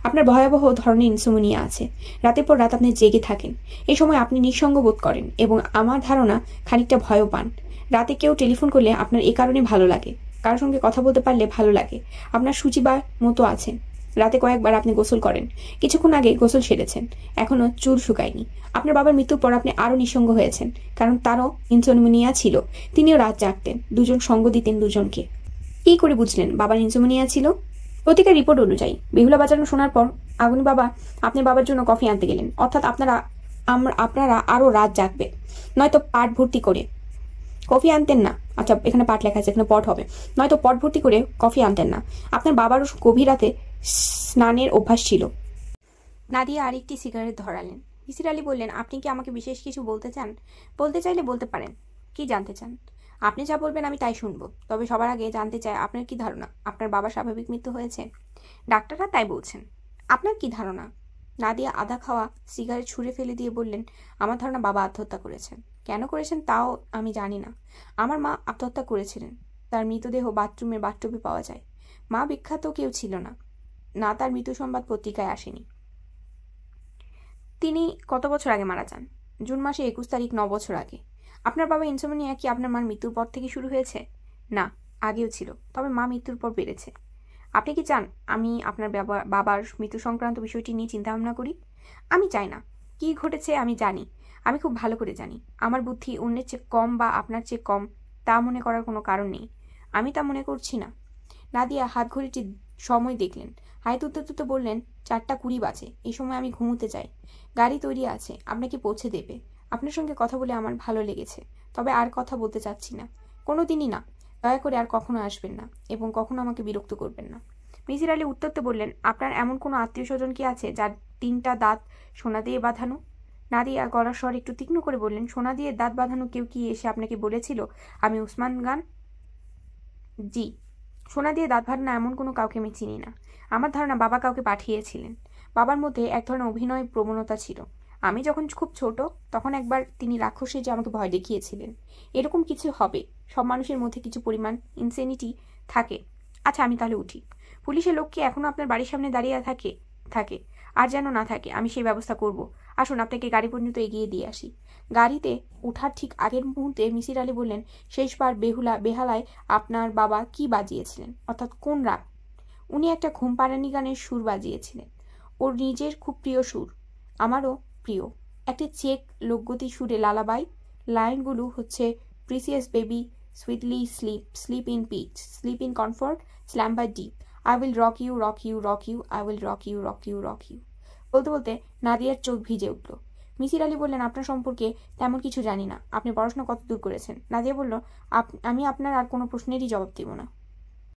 আপনার ভয়াবহ ধরনের ইনসোমনিয়া আছে। রাতের পর রাত আপনি জেগে থাকেন। এই সময় আপনি নিঃসঙ্গ বোধ করেন এবং আমার ধারণা খানিকটা ভয়ও পান। রাতে কেউ টেলিফোন করলে আপনার এই কারণে ভালো লাগে। কারোর সঙ্গে কথা বলতে পারলে ভালো লাগে। আপনার সূচিবার মতো আছেন। রাতে কয়েকবার আপনি গোসল করেন। কিছুক্ষণ আগে গোসল সেরেছেন। এখনো চুল শুকায়নি। আপনার বাবার মৃত্যুর পর আপনি আরো নিঃসঙ্গ হয়েছেন, কারণ তারও ইনসোমনিয়া ছিল। তিনিও রাত জাগতেন। দুজন সঙ্গ দিতেন দুজনকে। কি করে বুঝলেন বাবার ইনসোমনিয়া ছিল? পত্রিকার রিপোর্ট অনুযায়ী বেহুলা বাজানো শোনার পর আগুনি বাবা আপনার বাবার জন্য কফি আনতে গেলেন। অর্থাৎ আপনারা আরো রাত জাগবে, নয়তো পাট ভর্তি করে কফি আনতেন না। আচ্ছা, এখানে পাট লেখা আছে, এখানে পট হবে। নয়তো পট ভর্তি করে কফি আনতেন না। আপনার বাবারও গভীর রাতে স্নানের অভ্যাস ছিল। নাদিয়া আরেকটি সিগারেট ধরালেন। মিসির আলী বললেন, আপনি কি আমাকে বিশেষ কিছু বলতে চান? বলতে চাইলে বলতে পারেন। কি জানতে চান? আপনি যা বলবেন আমি তাই শুনবো। তবে সবার আগে জানতে চাই আপনার কি ধারণা আপনার বাবার স্বাভাবিক মৃত্যু হয়েছে? ডাক্তাররা তাই বলছেন। আপনার কি ধারণা? নাদিয়া আধা খাওয়া সিগারেট ছুঁড়ে ফেলে দিয়ে বললেন, আমার ধারণা বাবা আত্মহত্যা করেছেন। কেন করেছেন তাও আমি জানি না। আমার মা আত্মহত্যা করেছিলেন। তার মৃতদেহ বাথরুমের বাথটবে পাওয়া যায়। মা বিখ্যাত কেউ ছিল না। না, তার মৃত্যু সংবাদ পত্রিকায় আসেনি। তিনি কত বছর আগে মারা যান? জুন মাসে 21 তারিখ, 9 বছর আগে। আপনার বাবা ইনসোমনিয়া কি আপনার মার মৃত্যুর পর থেকে শুরু হয়েছে? না, আগেও ছিল, তবে মা মৃত্যুর পর বেড়েছে। আপনি কি চান আমি আপনার বাবার মৃত্যু সংক্রান্ত বিষয়টি নিয়ে চিন্তা ভাবনা করি? আমি চাই না। কি ঘটেছে আমি জানি। আমি খুব ভালো করে জানি। আমার বুদ্ধি অন্যের চেয়ে কম বা আপনার চেয়ে কম তা মনে করার কোনো কারণ নেই। আমি তা মনে করছি না। নাদিয়া হাত ঘড়িটি সময় দেখলেন। হাই তুতে বললেন, 4:20 বাজে। এই সময় আমি ঘুমোতে যাই। গাড়ি তৈরি আছে, আপনাকে পৌঁছে দেবে। আপনার সঙ্গে কথা বলে আমার ভালো লেগেছে, তবে আর কথা বলতে চাচ্ছি না। কোনোদিনই না। দয়া করে আর কখনো আসবেন না এবং কখনো আমাকে বিরক্ত করবেন না। মিসির আলী উত্তরতে বললেন, আপনার এমন কোনো আত্মীয় স্বজন কি আছে যার 3টা দাঁত সোনা দিয়ে বাঁধানো? নাদিয়া গলার স্বর একটু তীক্ষ্ণ করে বললেন, সোনা দিয়ে দাঁত বাঁধানো কেউ কি এসে আপনাকে বলেছিল আমি উসমান গান? জি। সোনা দিয়ে দাঁত বাঁধানো এমন কোনো কাউকে আমি চিনি না। আমার ধারণা বাবা কাউকে পাঠিয়েছিলেন। বাবার মধ্যে এক ধরনের অভিনয় প্রবণতা ছিল। আমি যখন খুব ছোট তখন একবার তিনি রাক্ষসে যে আমাকে ভয় দেখিয়েছিলেন। এরকম কিছু হবে। সব মানুষের মধ্যে কিছু পরিমাণ ইনসেনিটি থাকে। আচ্ছা, আমি তাহলে উঠি। পুলিশের লোক কি এখনো আপনার বাড়ির সামনে দাঁড়িয়ে থাকে? আর যেন না থাকে, আমি সেই ব্যবস্থা করব। আসুন, আপনাকে গাড়ি পর্যন্ত এগিয়ে দিয়ে আসি। গাড়িতে ওঠার ঠিক আগের মুহূর্তে মিসির আলী বললেন, শেষবার বেহালায় আপনার বাবা কি বাজিয়েছিলেন, অর্থাৎ কোন রাগ? উনি একটা ঘুম পাড়ানি গানের সুর বাজিয়েছিলেন। ওর নিজের খুব প্রিয় সুর, আমারও প্রিয়। একটি চেক লোকগতি সুরে লালাবাই। লাইনগুলো হচ্ছে, precious baby, sweetly slip in pitch, slip in comfort, slam by deep, I will rock you, rock you, rock you, I will rock you, rock you, rock you. বলতে বলতে নাদিয়ার চোখ ভিজে উঠল। মিসির আলী বললেন, আপনার সম্পর্কে তেমন কিছু জানি না। আপনি পড়াশোনা কত দূর করেছেন? নাদিয়া বলল, আমি আপনার আর কোনো প্রশ্নেরই জবাব দেব না।